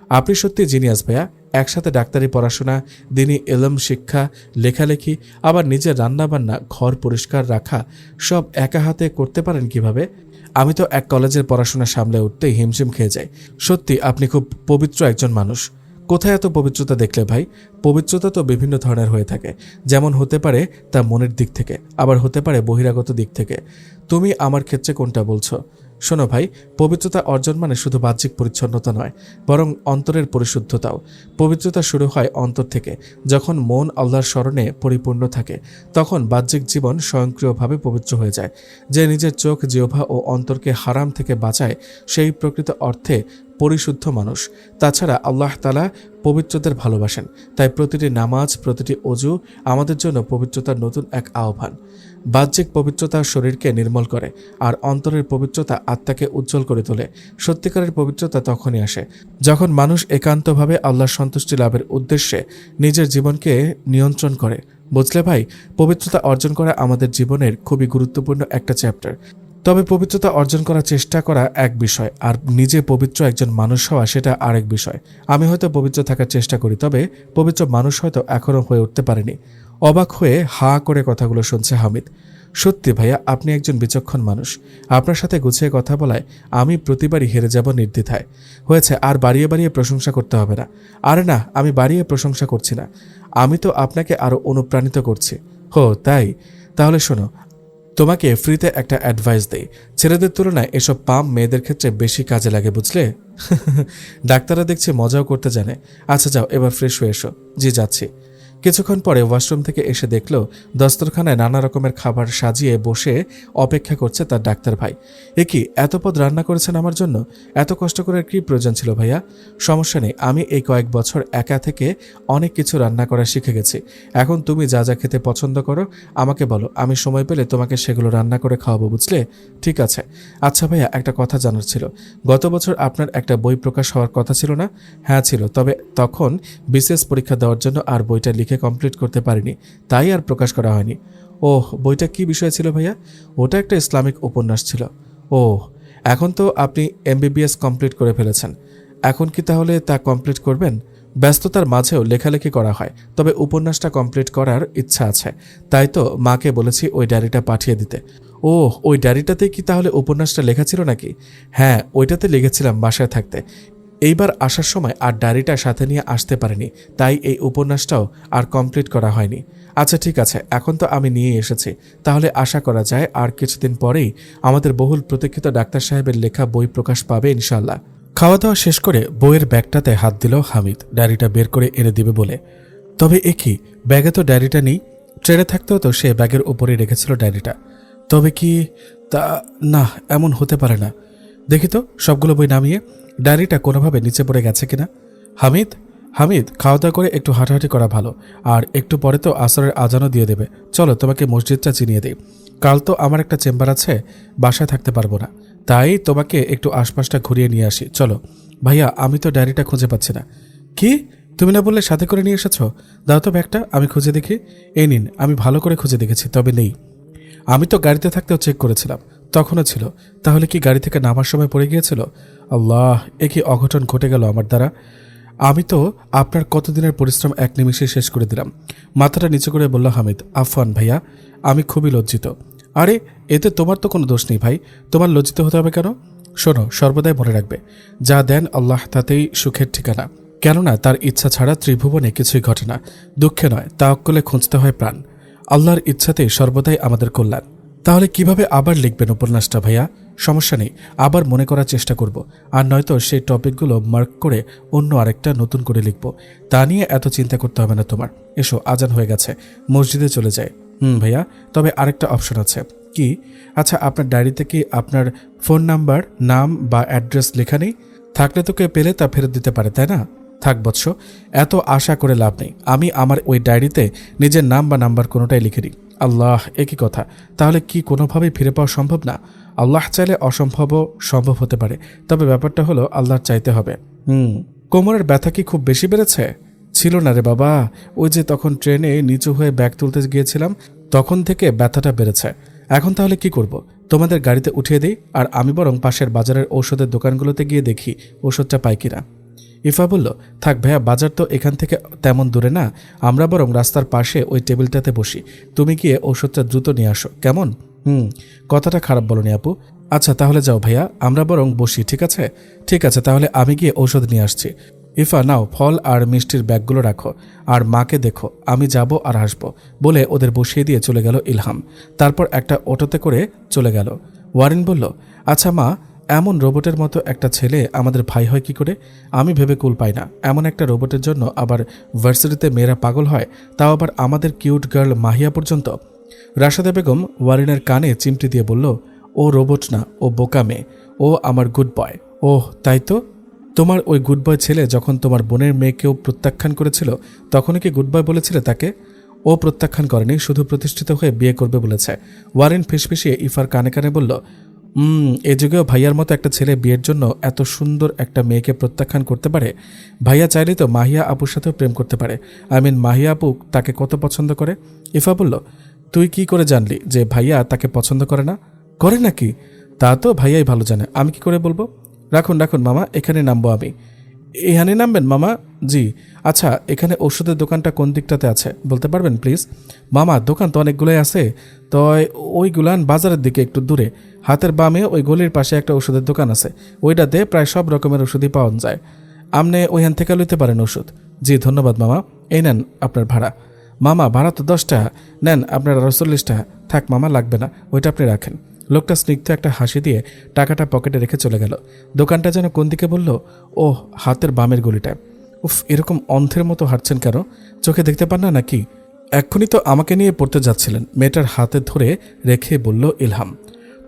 আপনি সত্যি জিনিয়াস ভাইয়া, একসাথে ডাক্তারি পড়াশোনা, দিনী এলম শিক্ষা, লেখালেখি, আবার নিজের রান্নাবান্না, ঘর পরিষ্কার রাখা সব একা হাতে করতে পারেন কিভাবে? আমি তো এক কলেজের পড়াশোনা সামলে উঠতেই হিমশিম খেয়ে যাই। সত্যি আপনি খুব পবিত্র একজন মানুষ। কোথায় এত পবিত্রতা দেখলে ভাই? পবিত্রতা তো বিভিন্ন ধরনের হয়ে থাকে, যেমন হতে পারে তা মনের দিক থেকে, আবার হতে পারে বহিরাগত দিক থেকে। তুমি আমার ক্ষেত্রে কোনটা বলছো? শোনো ভাই, পবিত্রতা অর্জন মানে শুধু বাহ্যিক পরিচ্ছন্নতা নয়, বরং অন্তরের পরিশুদ্ধতাও। পবিত্রতা শুরু হয় অন্তর থেকে। যখন মন আল্লাহর স্মরণে পরিপূর্ণ থাকে, তখন বাহ্যিক জীবন স্বয়ংক্রিয়ভাবে পবিত্র হয়ে যায়। যে নিজের চোখ, জিহ্বা ও অন্তরকে হারাম থেকে বাঁচায়, সেই প্রকৃত অর্থে পরিশুদ্ধ মানুষ। তাছাড়া আল্লাহ তাআলা পবিত্রদের ভালোবাসেন, তাই প্রতিটি নামাজ, প্রতিটি অজু আমাদের জন্য পবিত্রতার নতুন এক আহ্বান। বাহ্যিক পবিত্রতা শরীরকে নির্মল করে, আর অন্তরের পবিত্রতা আত্মাকে উজ্জ্বল করে তোলে। সত্যিকারের পবিত্রতা তখনই আসে যখন মানুষ একান্তভাবে আল্লাহর সন্তুষ্টি লাভের উদ্দেশ্যে নিজের জীবনকে নিয়ন্ত্রণ করে। বুঝলে ভাই, পবিত্রতা অর্জন করা আমাদের জীবনের খুবই গুরুত্বপূর্ণ একটা চ্যাপ্টার। তবে পবিত্রতা অর্জন করার চেষ্টা করা এক বিষয়, আর নিজে পবিত্র একজন মানুষ হওয়া সেটা আরেক বিষয়। আমি হয়তো পবিত্র থাকার চেষ্টা করি, তবে পবিত্র মানুষ হয়তো এখনও হয়ে উঠতে পারেনি। অবাক হয়ে হা করে কথাগুলো শুনছে হামিদ। সত্যি ভাইয়া, আপনি একজন বিচক্ষণ মানুষ। আপনার সাথে গুছিয়ে কথা বলায় আমি প্রতিবারই হেরে যাব নির্দ্বিধায়। হয়েছে, আর বাড়িয়ে বাড়িয়ে প্রশংসা করতে হবে না। আরে না, আমি বাড়িয়ে প্রশংসা করছি না, আমি তো আপনাকে আরও অনুপ্রাণিত করছি। হো তাই? তাহলে শোনো, তোমাকে ফ্রিতে একটা অ্যাডভাইস দেই। ছেলেদের তুলনায় এসব পাম্প মেয়েদের ক্ষেত্রে বেশি কাজে লাগে, বুঝলে? ডাক্তাররা দেখছি মজাও করতে জানে। আচ্ছা যাও, এবার ফ্রেশ হয়ে এসো। জি যাচ্ছি। কিছুক্ষণ পরে ওয়াশরুম থেকে এসে দেখল দস্তরখানায় নানা রকমের খাবার সাজিয়ে বসে অপেক্ষা করছে তার ডাক্তার ভাই। এ কি, এত পদ রান্না করেছেন আমার জন্য? এত কষ্ট করার কি প্রয়োজন ছিল ভাইয়া? সমস্যা নেই, আমি এই কয়েক বছর একা থেকে অনেক কিছু রান্না করা শিখে গেছি। এখন তুমি যা যা খেতে পছন্দ করো আমাকে বলো, আমি সময় পেলে তোমাকে সেগুলো রান্না করে খাওয়াবো, বুঝলে? ঠিক আছে। আচ্ছা ভাইয়া, একটা কথা জানার ছিল। গত বছর আপনার একটা বই প্রকাশ হওয়ার কথা ছিল না? হ্যাঁ ছিল, তবে তখন বিসিএস পরীক্ষা দেওয়ার জন্য আর বইটা লিখে লিখে কমপ্লিট করতে পারিনি, তাই আর প্রকাশ করা হয়নি। ওহ, বইটা কি বিষয় ছিল ভাইয়া? ওটা একটা ইসলামিক উপন্যাস ছিল। ওহ, এখন তো আপনি MBBS কমপ্লিট করে ফেলেছেন, এখন কি তাহলে তা কমপ্লিট করবেন? ব্যস্ততার মাঝেও লেখালেখি করা হয়, তবে উপন্যাসটা কমপ্লিট করার ইচ্ছা আছে, তাই তো মাকে বলেছি ওই ডায়েরিটা পাঠিয়ে দিতে। ওহ, ওই ডায়েরিটাতে কি তাহলে উপন্যাসটা লেখা ছিল নাকি? হ্যাঁ, ওইটাতে লিখেছিলাম বাসায় থাকতে। এইবার আসার সময় আর ডায়েরিটা সাথে নিয়ে আসতে পারিনি, তাই এই উপন্যাসটাও আর কমপ্লিট করা হয়নি। আচ্ছা ঠিক আছে, এখন তো আমি নিয়ে এসেছি, তাহলে আশা করা যায় আর কিছুদিন পরেই আমাদের বহুল প্রতীক্ষিত ডাক্তার সাহেবের লেখা বই প্রকাশ পাবে ইনশাল্লাহ। খাওয়া দাওয়া শেষ করে বইয়ের ব্যাগটাতে হাত দিল হামিদ, ডায়েরিটা বের করে এনে দিবে বলে। তবে এ কি, ব্যাগে তো ডায়েরিটা নেই। ট্রেনে থাকতেও তো সে ব্যাগের উপরেই রেখেছিল ডায়েরিটা। তবে কি তা, না, এমন হতে পারে না। দেখি তো সবগুলো বই নামিয়ে ডায়েরিটা কোনোভাবে নিচে পড়ে গেছে কিনা। হামিদ, হামিদ, খাওয়া দাওয়া করে একটু হাঁটাহাঁটি করা ভালো, আর একটু পরে তো আসরের আজানও দিয়ে দেবে। চলো তোমাকে মসজিদটা চিনিয়ে দিই। কাল তো আমার একটা চেম্বার আছে, বাসায় থাকতে পারবো না, তাই তোমাকে একটু আশপাশটা ঘুরিয়ে নিয়ে আসি। চলো। ভাইয়া, আমি তো ডায়েরিটা খুঁজে পাচ্ছি না। কি, তুমি না বললে সাথে করে নিয়ে এসেছো? দাও তো ব্যাগটা, আমি খুঁজে দেখি। এই নিন, আমি ভালো করে খুঁজে দেখেছি, তবে নেই। আমি তো গাড়িতে থাকতেও চেক করেছিলাম, তখনও ছিল। তাহলে কি গাড়ি থেকে নামার সময় পড়ে গিয়েছিল? আল্লাহ, এ কি অঘটন ঘটে গেল আমার দ্বারা। আমি তো আপনার কতদিনের পরিশ্রম এক নিমিষে শেষ করে দিলাম। মাথাটা নিচু করে বলল হামিদ। আফওয়ান ভাইয়া, আমি খুবই লজ্জিত। আরে, এতে তোমার তো কোনো দোষ নেই ভাই, তোমার লজ্জিত হতে হবে কেন? শোনো, সর্বদাই মনে রাখবে, যা দেন আল্লাহ তাতেই সুখের ঠিকানা। কেননা তার ইচ্ছা ছাড়া ত্রিভুবনে কিছুই ঘটে না। দুঃখে নয়, তাওয়াক্কুলে খুঁজতে হয় প্রাণ। আল্লাহর ইচ্ছাতেই সর্বদাই আমাদের কল্যাণ। তাহলে কিভাবে আবার লিখবেন উপন্যাসটা ভাইয়া? সমস্যা নেই, আবার মনে করার চেষ্টা করব, আর নয়তো সেই টপিকগুলো মার্ক করে অন্য আরেকটা নতুন করে লিখব। তা নিয়ে এত চিন্তা করতে হবে না তোমার। এসো, আজান হয়ে গেছে, মসজিদে চলে যায়। ভাইয়া, তবে আরেকটা অপশন আছে। কি? আচ্ছা, আপনার ডায়েরিতে কি আপনার ফোন নাম্বার, নাম বা অ্যাড্রেস লেখা নেই? থাকলে তো কেউ পেলে তা ফেরত দিতে পারে, তাই না? থাক বৎস, এত আশা করে লাভ নেই। আমি আমার ওই ডায়েরিতে নিজের নাম বা নাম্বার কোনোটাই লিখে দিই। আল্লাহ, একই কথা। তাহলে কি কোনোভাবেই ফিরে পাওয়া সম্ভব না? আল্লাহ চাইলে অসম্ভবও সম্ভব হতে পারে, তবে ব্যাপারটা হলো আল্লাহর চাইতে হবে। কোমরের ব্যথা কি খুব বেশি বেড়েছে? ছিল না রে বাবা, ওই যে তখন ট্রেনে নিচু হয়ে ব্যাগ তুলতে গিয়েছিলাম, তখন থেকে ব্যথাটা বেড়েছে। এখন তাহলে কি করব? তোমাদের গাড়িতে উঠিয়ে দিই, আর আমি বরং পাশের বাজারের ঔষধের দোকানগুলোতে গিয়ে দেখি ওষুধটা পাই কিনা। ইফা বলল, থাক ভাইয়া, বাজার তো এখান থেকে তেমন দূরে না, আমরা বরং রাস্তার পাশে ওই টেবিলটাতে বসি, তুমি গিয়ে ওষুধটা দ্রুত নিয়ে আসো, কেমন? কথাটা খারাপ বলনি আপু। আচ্ছা তাহলে যাও ভাইয়া, আমরা বরং বসি, ঠিক আছে? ঠিক আছে, তাহলে আমি গিয়ে ঔষধ নিয়ে আসছি। ইফা, নাও ফল আর মিষ্টির ব্যাগগুলো রাখো, আর মাকে দেখো, আমি যাব আর আসবো বলে ওদের বসিয়ে দিয়ে চলে গেল ইলহাম। তারপর একটা অটোতে করে চলে গেল। ওয়ারিন বলল, আচ্ছা মা, এমন রোবটের মতো একটা ছেলে আমাদের ভাই হয় কি করে? আমি ভেবে কুল পাই না, এমন একটা রোবটের জন্য আবার ভার্সিটিতে মেয়েরা পাগল হয়, তাও আবার আমাদের কিউট গার্ল মাহিয়া পর্যন্ত। রাশেদা বেগম ওয়ারিনের কানে চিমটি দিয়ে বলল, ও রোবট না, ও বোকা মেয়ে, ও আমার গুড বয়। ওহ, তাই তো? তোমার ওই গুড বয় ছেলে যখন তোমার বোনের মেয়েকেও প্রত্যাখ্যান করেছিল, তখনই কি গুড বয় বলেছিলে তাকে? ও প্রত্যাখ্যান করেনি, শুধু প্রতিষ্ঠিত হয়ে বিয়ে করবে বলেছে। ওয়ারিন ফিসফিসিয়ে ইফার কানে কানে বলল, এ যুগেও ভাইয়ার মতো একটা ছেলে বিয়ের জন্য এত সুন্দর একটা মেয়েকে প্রত্যাখ্যান করতে পারে? ভাইয়া চাইলেই তো মাহিয়া আপুর সাথেও প্রেম করতে পারে। মাহিয়া আপু তাকে কত পছন্দ করে। ইফা বলল, তুই কি করে জানলি যে ভাইয়া তাকে পছন্দ করে না? করে নাকি? তা তো ভাইয়াই ভালো জানে, আমি কি করে বলবো? রাখুন রাখুন মামা, এখানে নামবো আমি। এখানে নামবেন মামা? জি। আচ্ছা, এখানে ওষুধের দোকানটা কোন দিকটাতে আছে বলতে পারবেন প্লিজ? মামা, দোকান তো অনেকগুলোই আছে, তো ওইগুলান বাজারের দিকে একটু দূরে, হাতের বামে ওই গলির পাশে একটা ওষুধের দোকান আছে, ওইটাতে প্রায় সব রকমের ওষুধই পাওয়া যায়। আপনি ওইখান থেকে লইতে পারেন ওষুধ। জি ধন্যবাদ মামা, এই নেন আপনার ভাড়া। মামা, ভাড়া তো 10 টাকা, নেন আপনার 40 টাকা। থাক মামা, লাগবে না, ওইটা আপনি রাখেন। লোকটা স্নিগ্ধ একটা হাসি দিয়ে টাকাটা পকেটে রেখে চলে গেল। দোকানটা যেন কোন দিকে বলল? ওহ, হাতের বামের গলিটায়। উফ, এরকম অন্ধের মতো হাঁটছেন কেন? চোখে দেখতে পান না নাকি? এক্ষুনি তো আমাকে নিয়ে পড়তে যাচ্ছিলেন, মেয়েটার হাতে ধরে রেখে বলল ইলহাম।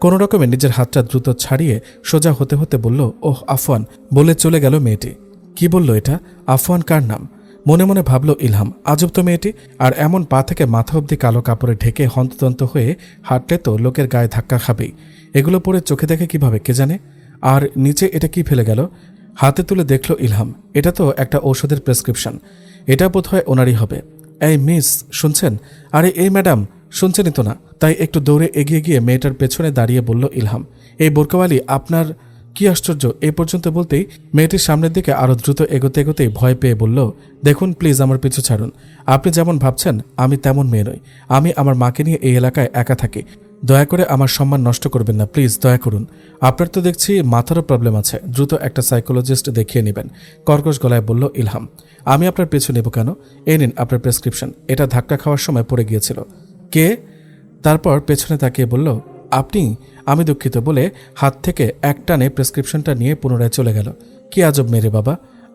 কোনো রকমে নিজের হাতটা দ্রুত ছাড়িয়ে সোজা হতে হতে বলল, ওহ আফওয়ান, বলে চলে গেল মেয়েটি। কি বলল এটা? আফওয়ান কার নাম? মনে মনে ভাবল ইলহাম, আজব তো মেয়েটি। আর এমন পা থেকে মাথা অবধি কালো কাপড়ে ঢেকে হন্তদন্ত হয়ে হাঁটলে তো লোকের গায়ে ধাক্কা খাবেই। এগুলো পরে চোখে দেখে কিভাবে কে জানে? আর নিচে এটা কি ফেলে গেল? হাতে তুলে দেখল ইলহাম, এটা তো একটা ঔষধের প্রেসক্রিপশন, এটা বোধহয় ওনারই হবে। এই মিস, শুনছেন? আরে এই ম্যাডাম, শুনছেনই তো না? তাই একটু দৌড়ে এগিয়ে গিয়ে মেয়েটার পেছনে দাঁড়িয়ে বলল ইলহাম, এই বোরকাওয়ালি আপনার। কি আশ্চর্য! এই পর্যন্ত বলতেই মেয়েটির সামনের দিকে আরও দ্রুত এগোতে এগোতেই ভয় পেয়ে বলল, দেখুন প্লিজ আমার পিছু ছাড়ুন। আপনি যেমন ভাবছেন আমি তেমন মেয়ে নই। আমি আমার মাকে নিয়ে এই এলাকায় একা থাকি। দয়া করে আমার সম্মান নষ্ট করবেন না, প্লিজ দয়া করুন। আপনার তো দেখছি মাথারও প্রবলেম আছে, দ্রুত একটা সাইকোলজিস্ট দেখিয়ে নেবেন, কর্কশ গলায় বলল ইলহাম। আমি আপনার পেছু নেব কেন? এই নিন আপনার প্রেসক্রিপশন, এটা ধাক্কা খাওয়ার সময় পড়ে গিয়েছিল। কে? তারপর পেছনে তাকিয়ে বলল, আপনি? আমি দুঃখিত বলে হাত থেকে এক টানে প্রেসক্রিপশনটা নিয়ে পুনরায় চলে গেল। কি আজব মেরে বাবা,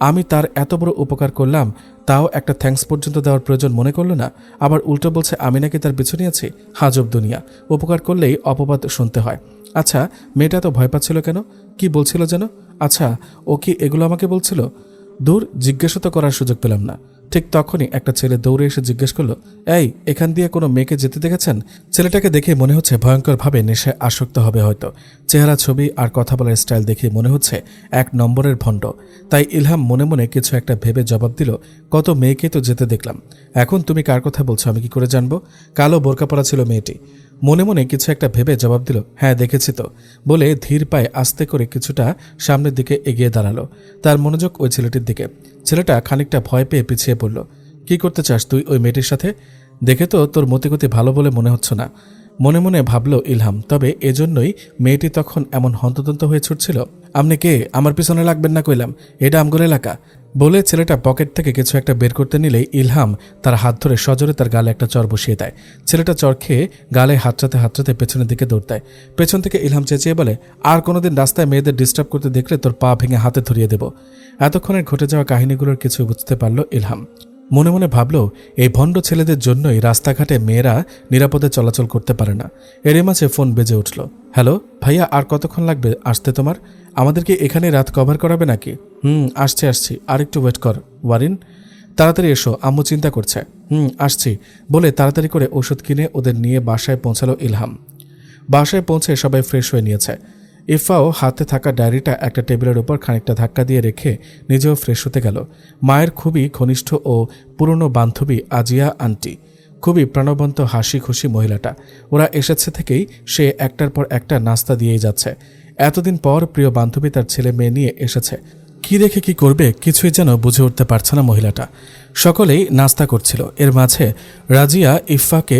আমি তার এত বড় উপকার করলাম, তাও একটা থ্যাঙ্কস পর্যন্ত দেওয়ার প্রয়োজন মনে করল না। আবার উল্টো বলছে আমি নাকি তার পিছু নিয়েছি। আজব দুনিয়া, উপকার করলেই অপবাদ শুনতে হয়। আচ্ছা, মেয়েটা তো ভয় পাচ্ছিল কেন? কি বলছিল যেন? আচ্ছা, ও কি এগুলো আমাকে বলছিল? দূর, জিজ্ঞাসা তো করার সুযোগ পেলাম না। ঠিক তখনই একটা ছেলে দৌড়ে এসে জিজ্ঞেস করলো, এই, এখান দিয়ে কোনো মেয়েকে যেতে দেখেছেন? ছেলেটাকে দেখে মনে হচ্ছে ভয়ঙ্করভাবে নেশায় আসক্ত হবে হয়তো। চেহারা, ছবি আর কথা বলার স্টাইল দেখে মনে হচ্ছে এক নম্বরের ভণ্ড। তাই ইলহাম মনে মনে কিছু একটা ভেবে জবাব দিল, কত মেয়েকে তো যেতে দেখলাম। এখন তুমি কার কথা বলছো আমি কি করে জানবো? কালো বোরকা পরা ছিল মেয়েটি। মনে মনে কিছু একটা ভেবে জবাব দিল, হ্যাঁ দেখেছি তো, বলে ধীর পায়ে আস্তে করে কিছুটা সামনের দিকে এগিয়ে দাঁড়ালো। তার মনোযোগ ওই ছেলেটির দিকে। ছেলেটা খানিকটা ভয় পেয়ে পিছিয়ে পড়ল। কি করতে চাস তুই ওই মেয়েটির সাথে? দেখে তো তোর মতিগতি ভালো বলে মনে হচ্ছে না, মনে মনে ভাবল ইলহাম। তবে এজন্যই মেয়েটি তখন এমন হন্তদন্ত হয়ে ছুটছিল। আপনি কে? আমার পিছনে লাগবেন না কইলাম, এটা আমগোর এলাকা। বলে ছেলেটা পকেট থেকে কিছু একটা বের করতে নিলেই ইলহাম তার হাত ধরে সজোরে তার গালে একটা চর বসিয়ে দেয়। ছেলেটা চর খেয়ে গালে হাতড়াতে পেছনের দিকে দৌড় দেয়। পেছন থেকে ইলহাম চেঁচিয়ে বলে, আর কোনোদিন রাস্তায় মেয়েদের ডিস্টার্ব করতে দেখলে তোর পা ভেঙে হাতে ধরিয়ে দেব। এতক্ষণের ঘটে যাওয়া কাহিনীগুলোর কিছু বুঝতে পারল ইলহাম। মনে মনে ভাবল, এই ভণ্ড ছেলেদের জন্যই রাস্তাঘাটে মেয়েরা নিরাপদে চলাচল করতে পারে না। এরই মাঝে ফোন বেজে উঠল। হ্যালো ভাইয়া, আর কতক্ষণ লাগবে আসতে তোমার? আমাদেরকে এখানে রাত কভার করাবে নাকি? আসছি, আর একটু ওয়েট কর ওয়ারিন। তাড়াতাড়ি এসো, আম্মু চিন্তা করছে। আসছি বলে তাড়াতাড়ি করে ওষুধ কিনে ওদের নিয়ে বাসায় পৌঁছালো ইলহাম। বাসায় পৌঁছে সবাই ফ্রেশ হয়ে নিয়েছে। ইফাও হাতে থাকা ডায়েরিটা একটা টেবিলের উপর খানিকটা ধাক্কা দিয়ে রেখে নিজেও ফ্রেশ হতে গেল। মায়ের খুবই ঘনিষ্ঠ ও পুরনো বান্ধবী আজিয়া আন্টি, খুবই প্রাণবন্ত হাসি খুশি মহিলাটা। ওরা এসেছে থেকেই সে একটার পর একটা নাস্তা দিয়েই যাচ্ছে। এতদিন পর প্রিয় বান্ধবী তার ছেলে মেয়ে নিয়ে এসেছে। কি রেখে কি করবে কিছুই যেন বুঝে উঠতে পারছে না মহিলাটা। সকলেই নাস্তা করছিল। এর মাঝে রাজিয়া ইফাকে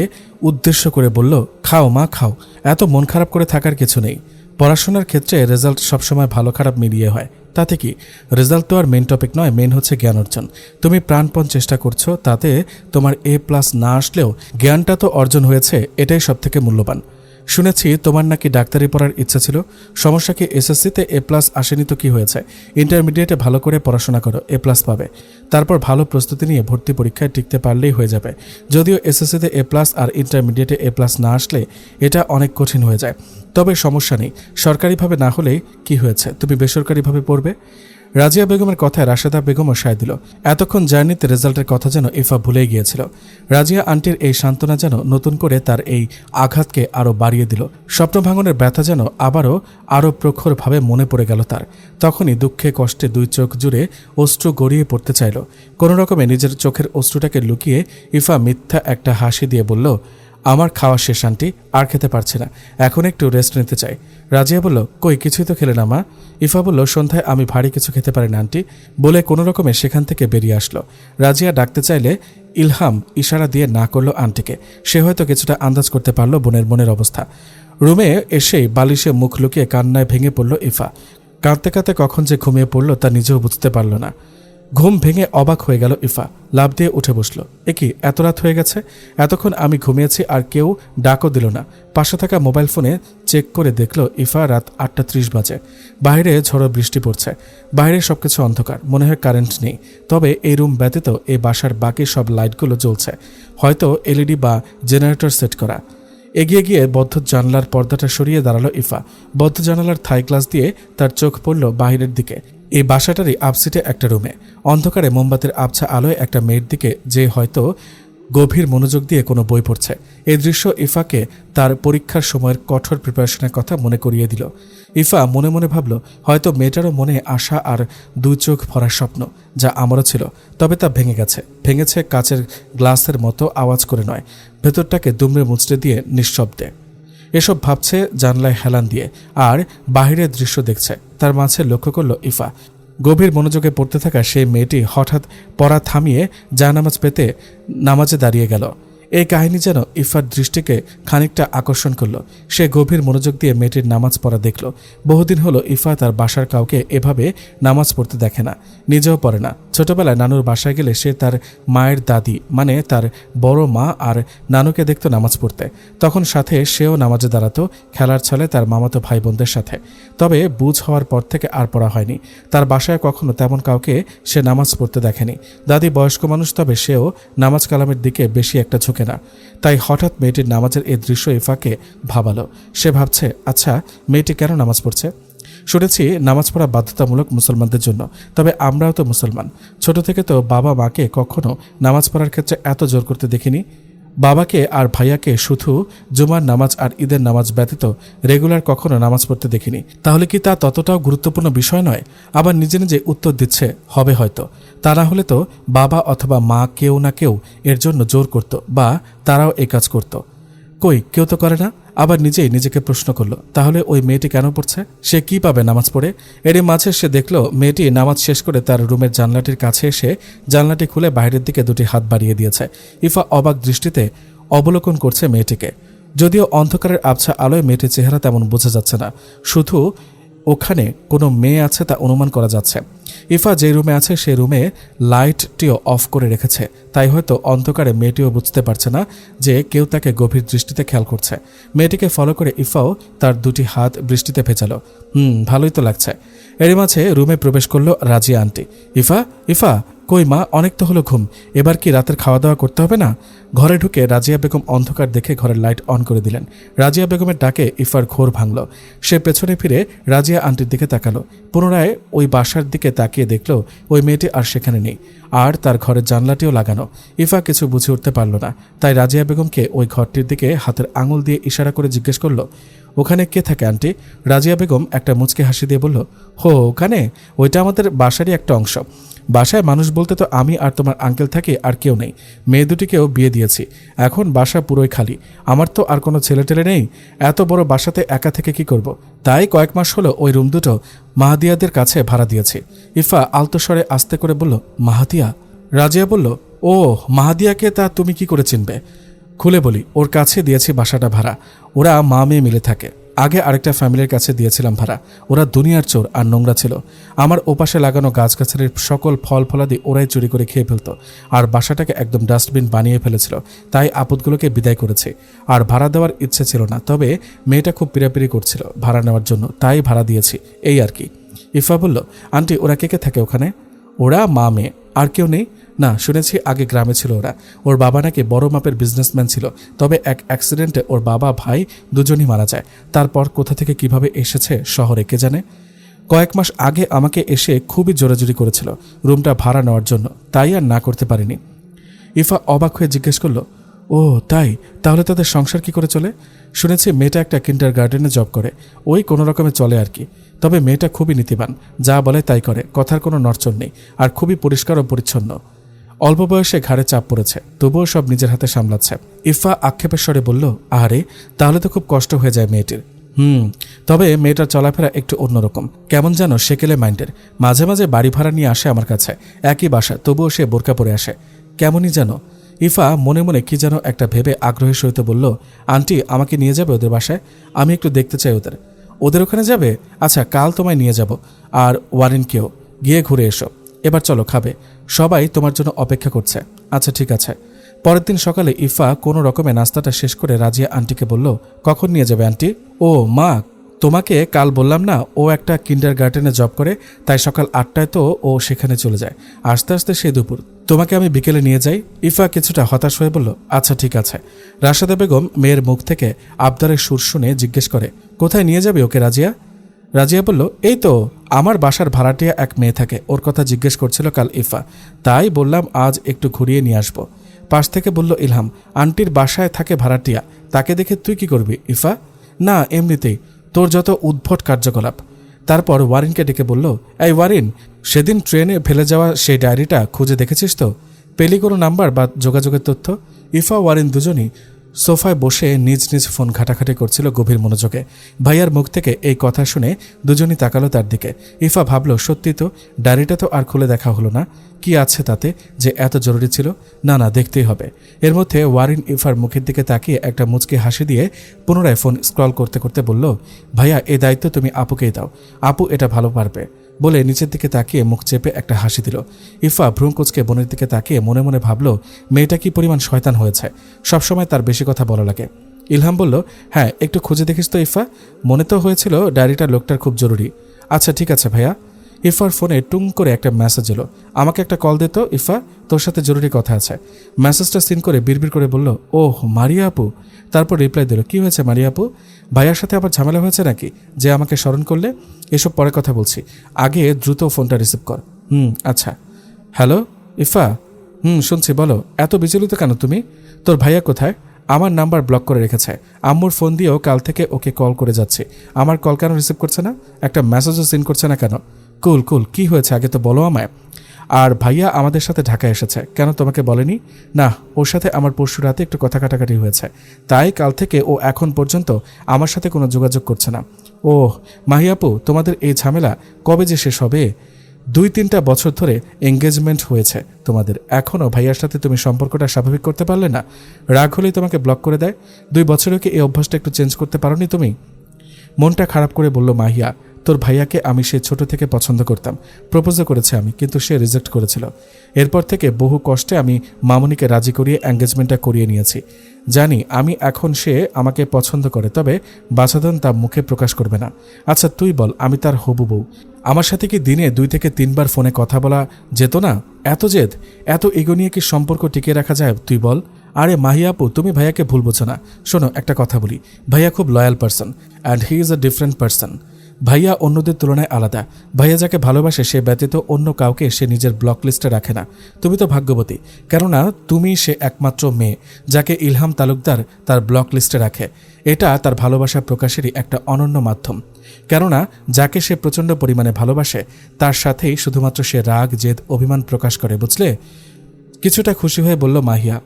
উদ্দেশ্য করে বলল, খাও মা খাও, এত মন খারাপ করে থাকার কিছু নেই। পড়াশোনার ক্ষেত্রে রেজাল্ট সবসময় ভালো খারাপ মিলিয়ে হয়, তাতে কি? রেজাল্ট তো আর মেন টপিক নয়, মেন হচ্ছে জ্ঞান অর্জন। তুমি প্রাণপণ চেষ্টা করছো, তাতে তোমার A+ না আসলেও জ্ঞানটা তো অর্জন হয়েছে, এটাই সবথেকে মূল্যবান। শুনেছি তোমার নাকি ডাক্তারি পড়ার ইচ্ছা ছিল। সমস্যা কি? SSC-তে A+ আসেনি তো কি হয়েছে? ইন্টারমিডিয়েটে ভালো করে পড়াশোনা করো, A+ পাবে। তারপর ভালো প্রস্তুতি নিয়ে ভর্তি পরীক্ষায় টিকতে পারলেই হয়ে যাবে। যদিও SSC-তে A+ আর ইন্টারমিডিয়েটে A+ না আসলে এটা অনেক কঠিন হয়ে যায়। তবে সমস্যা নেই, সরকারিভাবে না হলে কি হয়েছে, তুমি বেসরকারিভাবে পড়বে। রাজিয়া বেগমের কথায় রাশেদা বেগমও সায় দিল। এতক্ষণ জার্নিতে রেজাল্টের কথা যেন ইফা ভুলেই গিয়েছিল। রাজিয়া আন্টির এই সান্ত্বনা যেন নতুন করে তার এই আঘাতকে আরও বাড়িয়ে দিল। স্বপ্ন ভাঙনের ব্যথা যেন আরও প্রখরভাবে মনে পড়ে গেল তার। তখনই দুঃখে কষ্টে দুই চোখ জুড়ে অশ্রু গড়িয়ে পড়তে চাইল। কোনো রকমে নিজের চোখের অশ্রুটাকে লুকিয়ে ইফা মিথ্যা একটা হাসি দিয়ে বলল, আমার খাওয়া শেষ আন্টি, আর খেতে পারছি না, এখন একটু রেস্ট নিতে চাই। রাজিয়া বলল, কই কিছুই তো খেলে না মা। ইফা বলল, সন্ধ্যায় আমি ভারী কিছু খেতে পারি না আন্টি, বলে কোনো রকমে সেখান থেকে বেরিয়ে আসলো। রাজিয়া ডাকতে চাইলে ইলহাম ইশারা দিয়ে না করলো আন্টিকে। সে হয়তো কিছুটা আন্দাজ করতে পারল বোনের মনের অবস্থা। রুমে এসেই বালিশে মুখ লুকিয়ে কান্নায় ভেঙে পড়ল ইফা। কাঁদতে কাঁদতে কখন যে ঘুমিয়ে পড়ল তা নিজেও বুঝতে পারল না। ঘুম ভেঙে অবাক হয়ে গেল ইফা, লাফ দিয়ে উঠে বসলো। কি এত রাত হয়ে গেছে? এতক্ষণ আমি ঘুমিয়েছি আর কেউ ডাকও দিল না। পাশে থাকা মোবাইল ফোনে চেক করে দেখলো ইফা রাত 8:30 বাজে। বাইরে ঝড়ো বৃষ্টি পড়ছে। বাইরে সবকিছু অন্ধকার, মনে হয় কারেন্ট নেই। তবে এই রুম ব্যতীত এই বাসার বাকি সব লাইটগুলো জ্বলছে, হয়তো LED বা জেনারেটর সেট করা। এগিয়ে গিয়ে বদ্ধ জানলার পর্দাটা সরিয়ে দাঁড়ালো ইফা। বদ্ধ জানালার থাই গ্লাস দিয়ে তার চোখ পড়ল বাহিরের দিকে। এই বাসাটারই আপসিটে একটা রুমে অন্ধকারে মোমবাতির আবছা আলোয় একটা মেয়ের দিকে যে হয়তো গভীর মনোযোগ দিয়ে কোনো বই পড়ছে। এই দৃশ্য ইফাকে তার পরীক্ষার সময়ের কঠোর প্রিপারেশনের কথা মনে করিয়ে দিল। ইফা মনে মনে ভাবল, হয়তো মেয়েটারও মনে আশা আর দুই চোখ ভরার স্বপ্ন, যা আমারও ছিল, তবে তা ভেঙেছে কাচের গ্লাসের মতো আওয়াজ করে নয়, ভেতরটাকে দুমড়ে মুচড়ে দিয়ে নিঃশব্দে। এসব ভাবছে জানলায় হেলান দিয়ে, আর বাহিরের দৃশ্য দেখছে। তার মাঝে লক্ষ্য করল ইফা, গভীর মনোযোগে পড়তে থাকা সেই মেয়েটি হঠাৎ পড়া থামিয়ে জায়নামাজ পেতে নামাজে দাঁড়িয়ে গেল। এই কাহিনী যেন ইফার দৃষ্টিকে খানিকটা আকর্ষণ করল। সে গভীর মনোযোগ দিয়ে মেয়েটির নামাজ পড়া দেখল। বহুদিন হলো ইফা তার বাসার কাউকে এভাবে নামাজ পড়তে দেখে না, নিজেও পড়ে না। ছোটবেলায় নানুর বাসায় গেলে সে তার মায়ের দাদি মানে তার বড় মা আর নানুকে দেখত নামাজ পড়তে, তখন সাথে সেও নামাজে দাঁড়াতো খেলার ছলে তার মামাতো ভাই বোনদের সাথে। তবে বুঝ হওয়ার পর থেকে আর পড়া হয়নি। তার বাসায় কখনো তেমন কাউকে সে নামাজ পড়তে দেখেনি। দাদি বয়স্ক মানুষ, তবে সেও নামাজ কালামের দিকে বেশি একটা ঝুঁকে না। তাই হঠাৎ মেয়েটির নামাজের এই দৃশ্য ইফাকে ভাবালো। সে ভাবছে, আচ্ছা মেয়েটি কেন নামাজ পড়ছে? শুনেছি নামাজ পড়া বাধ্যতামূলক মুসলমানদের জন্য, তবে আমরাও তো মুসলমান। ছোট থেকে তো বাবা মাকে কখনো নামাজ পড়ার ক্ষেত্রে এত জোর করতে দেখিনি। বাবাকে আর ভাইয়াকে শুধু জুমার নামাজ আর ঈদের নামাজ ব্যতীত রেগুলার কখনো নামাজ পড়তে দেখিনি। তাহলে কি তা ততটাও গুরুত্বপূর্ণ বিষয় নয়? আবার নিজে নিজে উত্তর দিচ্ছে, হবে হয়তো। তা না হলে তো বাবা অথবা মা কেউ না কেউ এর জন্য জোর করত, বা তারাও এই কাজ করত। কই, কেউ তো করে না। আবার নিজেই নিজেকে প্রশ্ন করল, তাহলে ওই মেয়েটি কেন পড়ছে? সে কি পাবে নামাজ পড়ে? এরই মাঝে সে দেখল মেয়েটি নামাজ শেষ করে তার রুমের জানলাটির কাছে এসে জানলাটি খুলে বাইরের দিকে দুটি হাত বাড়িয়ে দিয়েছে। ইফা অবাক দৃষ্টিতে অবলোকন করছে মেয়েটিকে। যদিও অন্ধকারের আবছা আলোয় মেয়েটির চেহারা তেমন বোঝা যাচ্ছে না, শুধু ওখানে কোনো মেয়ে আছে তা অনুমান করা যাচ্ছে। ইফা যে রুমে আছে সেই রুমে লাইটটিও অফ করে রেখেছে, তাই হয়তো অন্ধকারে মেয়েটিও বুঝতে পারছে না যে কেউ তাকে গভীর দৃষ্টিতে খেয়াল করছে। মেয়েটিকে ফলো করে ইফাও তার দুটি হাত বৃষ্টিতে ভেজালো। ভালোই তো লাগছে। এর মাঝে রুমে প্রবেশ করলো রাজিয়া আন্টি। ইফা ইফা কই মা, অনেক তো হলো ঘুম, এবার কি রাতের খাওয়া দাওয়া করতে হবে না? ঘরে ঢুকে রাজিয়া বেগম অন্ধকার দেখে ঘরের লাইট অন করে দিলেন। রাজিয়া বেগমের ডাকে ইফার ঘোর ভাঙল। সে পেছনে ফিরে রাজিয়া আন্টির দিকে তাকালো। পুনরায় ওই বাসার দিকে তাকিয়ে দেখল ওই মেয়েটি আর সেখানে নেই, আর তার ঘরের জানলাটিও লাগানো। ইফা কিছু বুঝে উঠতে পারল না, তাই রাজিয়া বেগমকে ওই ঘরটির দিকে হাতের আঙুল দিয়ে ইশারা করে জিজ্ঞেস করল, ওখানে কে থাকে আন্টি? রাজিয়া বেগম একটা মুচকে হাসি দিয়ে বলল, হো ওখানে, ওইটা আমাদের বাসারই একটা অংশ। বাসায় মানুষ বলতে তো আমি আর তোমার আঙ্কেল থাকি, আর কেউ নেই। মেয়ে দুটিকেও বিয়ে দিয়েছি, এখন বাসা পুরোই খালি। আমার তো আর কোনো ছেলে টেলে নেই, এত বড় বাসাতে একা থেকে কি করব? তাই কয়েক মাস হলো ওই রুম দুটো মাহাদিয়াদের কাছে ভাড়া দিয়েছি। ইফা আলতো স্বরে আস্তে করে বলল, মাহাদিয়া? রাজিয়া বলল, ও মাহাদিয়াকে তা তুমি কি করে চিনবে? খুলে বলি, ওর কাছে দিয়েছি বাসাটা ভাড়া। ওরা মা মেয়ে মিলে থাকে। আগে আরেকটা ফ্যামিলির কাছে দিয়েছিলাম ভাড়া। ওরা দুনিয়ার চোর আর নোংরা ছিল। আমার ওপাশে লাগানো গাছগাছালির সকল ফল ফলাদি ওরাই চুরি করে খেয়ে ফেলত, আর বাসাটাকে একদম ডাস্টবিন বানিয়ে ফেলেছিল। তাই আপদগুলোকে বিদায় করেছে। আর ভাড়া দেওয়ার ইচ্ছে ছিল না, তবে মেয়েটা খুব পিড়াপিড়ি করছিল ভাড়া নেওয়ার জন্য, তাই ভাড়া দিয়েছি, এই আর কি। ইফা বলল, আন্টি ওরা কে কে থাকে ওখানে? ওরা মা মেয়ে, আর কেউ নেই। না, শুনেছি আগে গ্রামে ছিল ওরা। ওর বাবা নাকি বড় মাপের বিজনেসম্যান ছিল, তবে এক অ্যাক্সিডেন্টে ওর বাবা ভাই দুজনই মারা যায়। তারপর কোথা থেকে কিভাবে এসেছে শহরে কে জানে। কয়েক মাস আগে আমাকে এসে খুবই জোরাজুরি করেছিল রুমটা ভাড়া নেওয়ার জন্য, তাই আর না করতে পারিনি। ইফা অবাক হয়ে জিজ্ঞেস করলো, ও তাই, তাহলে তাদের সংসার কি করে চলে? শুনেছি মেয়েটা একটা কিন্ডার গার্ডেনে জব করে, ওই কোনো রকমে চলে আর কি। তবে মেয়েটা খুবই নীতিবান, যা বলে তাই করে, কথার কোনো নড়চড় নেই, আর খুবই পরিষ্কার ও পরিচ্ছন্ন। অল্প বয়সে ঘাড়ে চাপ পড়েছে, তবুও সব নিজের হাতে সামলাচ্ছে। ইফা আক্ষেপের স্বরে বলল, আরে তাহলে তো খুব কষ্ট হয়ে যায় মেয়েটির। তবে মেয়েটার চলাফেরা একটু অন্যরকম, কেমন যেন সেকেলে মাইন্ডের। মাঝে মাঝে বাড়ি ভাড়া নিয়ে আসে আমার কাছে, একই বাসা, তবুও সে বোরকা পরে আসে, কেমনই যেন। ইফা মনে মনে কি যেন একটা ভেবে আগ্রহের সহিত বলল, আন্টি আমাকে নিয়ে যাবে ওদের বাসায়? আমি একটু দেখতে চাই ওদের ওখানে যাবে? আচ্ছা, কাল তোমায় নিয়ে যাব, আর ওয়ারেনকেও। গিয়ে ঘুরে এসো। এবার চলো, খাবে, সবাই তোমার জন্য অপেক্ষা করছে। আচ্ছা ঠিক আছে। পরের দিন সকালে ইফা কোনো রকমে নাস্তাটা শেষ করে রাজিয়া আন্টিকে বলল, কখন নিয়ে যাবে আন্টি? ও মা, তোমাকে কাল বললাম না ও একটা কিন্ডার গার্ডেনে জব করে, তাই সকাল 8টায় তো ও সেখানে চলে যায়, আস্তে আস্তে সেই দুপুর। তোমাকে আমি বিকেলে নিয়ে যাই। ইফা কিছুটা হতাশ হয়ে বলল, আচ্ছা ঠিক আছে। রাশেদা বেগম মেয়ের মুখ থেকে আবদারের সুর শুনে জিজ্ঞেস করে, কোথায় নিয়ে যাবে ওকে রাজিয়া? রাজিয়া বলল, এই তো আমার বাসার ভাড়াটিয়া এক মেয়ে থাকে, ওর কথা জিজ্ঞেস করছিল কাল ইফা, তাই বললাম আজ একটু ঘুরিয়ে নিয়ে আসবো। পাশ থেকে বলল ইলহাম, আন্টির বাসায় থাকে ভাড়াটিয়া, তাকে দেখে তুই কি করবি ইফা? না এমনিতেই, তোর যত উদ্ভট কার্যকলাপ। তারপর ওয়ারিনকে ডেকে বলল, এই ওয়ারিন, সেদিন ট্রেনে ফেলে যাওয়া সেই ডায়েরিটা খুঁজে দেখেছিস তো? পেলি কোনো নাম্বার বা যোগাযোগের তথ্য? ইফা ওয়ারিন দুজনই সোফায় বসে নিজ নিজ ফোন ঘাটাঘাটি করছিল গভীর মনোযোগে। ভাইয়ার মুখ থেকে এই কথা শুনে দুজনই তাকালো তার দিকে। ইফা ভাবল, সত্যি তো, ডায়েরিটা তো আর খুলে দেখা হলো না, কি আছে তাতে যে এত জরুরি ছিল? না না, দেখতেই হবে। এর মধ্যে ওয়ারিন ইফার মুখের দিকে তাকিয়ে একটা মুচকি হাসি দিয়ে পুনরায় ফোন স্ক্রল করতে করতে বলল, ভাইয়া এই দায়িত্ব তুমি আপুকেই দাও, আপু এটা ভালো পারবে, বলে নিচের দিকে তাকিয়ে মুখ চেপে একটা হাসি দিল। ইফা ভ্রুকুঁচকে বোনের দিকে তাকিয়ে মনে মনে ভাবল, মেয়েটা কি পরিমাণ শয়তান হয়েছে, সবসময় তার বেশি কথা বলা লাগে। ইলহাম বলল, হ্যাঁ একটু খুঁজে দেখিস তো ইফা, মনে তো হয়েছিল ডায়েরিটা লোকটার খুব জরুরি। আচ্ছা ঠিক আছে ভাইয়া। ইফার ফোনে টুং করে একটা মেসেজ এলো, আমাকে একটা কল দে তো ইফা, তোর সাথে জরুরি কথা আছে। মেসেজটা সিন করে বিড়বিড় করে বলল, ওহ মারিয়া আপু। তারপর রিপ্লাই দিল, কি হয়েছে মারিয়া আপু, ভাইয়ার সাথে আবার ঝামেলা হয়েছে নাকি যে আমাকে স্মরণ করলে? এসব পরে কথা বলছি, আগে দ্রুত ফোনটা রিসিভ কর। আচ্ছা। হ্যালো ইফা, শুনছি, বলো। এত বিচলিত কেন তুমি? তোর ভাইয়া কোথায়? আমার নাম্বার ব্লক করে রেখেছে, আম্মুর ফোন দিয়েও কাল থেকে ওকে কল করে যাচ্ছে, আমার কল কেন রিসিভ করছে না? একটা মেসেজও সিন করছে না কেন? কুল কুল, কি হয়েছে আগে তো বলো আমায়। আর ভাইয়া আমাদের সাথে ঢাকায় এসেছে, কেন তোমাকে বলেনি? না, ওর সাথে আমার পরশু রাতে একটু কথা কাটাকাটি হয়েছে, তাই কাল থেকে ও এখন পর্যন্ত আমার সাথে কোনো যোগাযোগ করছে না। ওহ মাহিয়াপু, তোমাদের এই ঝামেলা কবে যে শেষ হবে? 2-3টা বছর ধরে এঙ্গেজমেন্ট হয়েছে তোমাদের, এখনও ভাইয়ার সাথে তুমি সম্পর্কটা স্বাভাবিক করতে পারলে না? রাগ হলেই তোমাকে ব্লক করে দেয়। 2 বছরেও কি এই অভ্যাসটা একটু চেঞ্জ করতে পারোনি তুমি? মনটা খারাপ করে বলল মাহিয়া, তোর ভাইয়াকে আমি সে ছোট থেকে পছন্দ করতাম, প্রপোজও করেছে আমি, কিন্তু সে রিজেক্ট করেছিল। এরপর থেকে বহু কষ্টে আমি মামুনিকে রাজি করিয়ে এঙ্গেজমেন্টটা করিয়ে নিয়েছি। জানি আমি এখন সে আমাকে পছন্দ করে, তবে বাছাধন তা মুখে প্রকাশ করবে না। আচ্ছা তুই বল, আমি তার হবু বউ, আমার সাথে কি দিনে 2 থেকে 3 বার ফোনে কথা বলা যেত না? এত জেদ, এত ইগো নিয়ে কি সম্পর্ক টিকিয়ে রাখা যায় তুই বল? আরে মাহিয়া আপু, তুমি ভাইয়াকে ভুল বোঝো না। শোনো একটা কথা বলি, ভাইয়া খুব loyal person and he is a different person. ভাইয়া অন্যদের তুলনায় আলাদা। ভাইয়া যাকে ভালোবাসে সে ব্যতীত অন্য কাউকে সে নিজের ব্লক লিস্টে রাখে না। তুমি তো ভাগ্যবতী, কেননা তুমি সে একমাত্র মেয়ে যাকে ইলহাম তালুকদার তার ব্লক লিস্টে রাখে। এটা তার ভালোবাসা প্রকাশেরই একটা অনন্য মাধ্যম, কেননা যাকে সে প্রচণ্ড পরিমাণে ভালোবাসে তার সাথেই শুধুমাত্র সে রাগ, জেদ, অভিমান প্রকাশ করে, বুঝলে? কিছুটা খুশি হয়ে বলল মাহিয়া,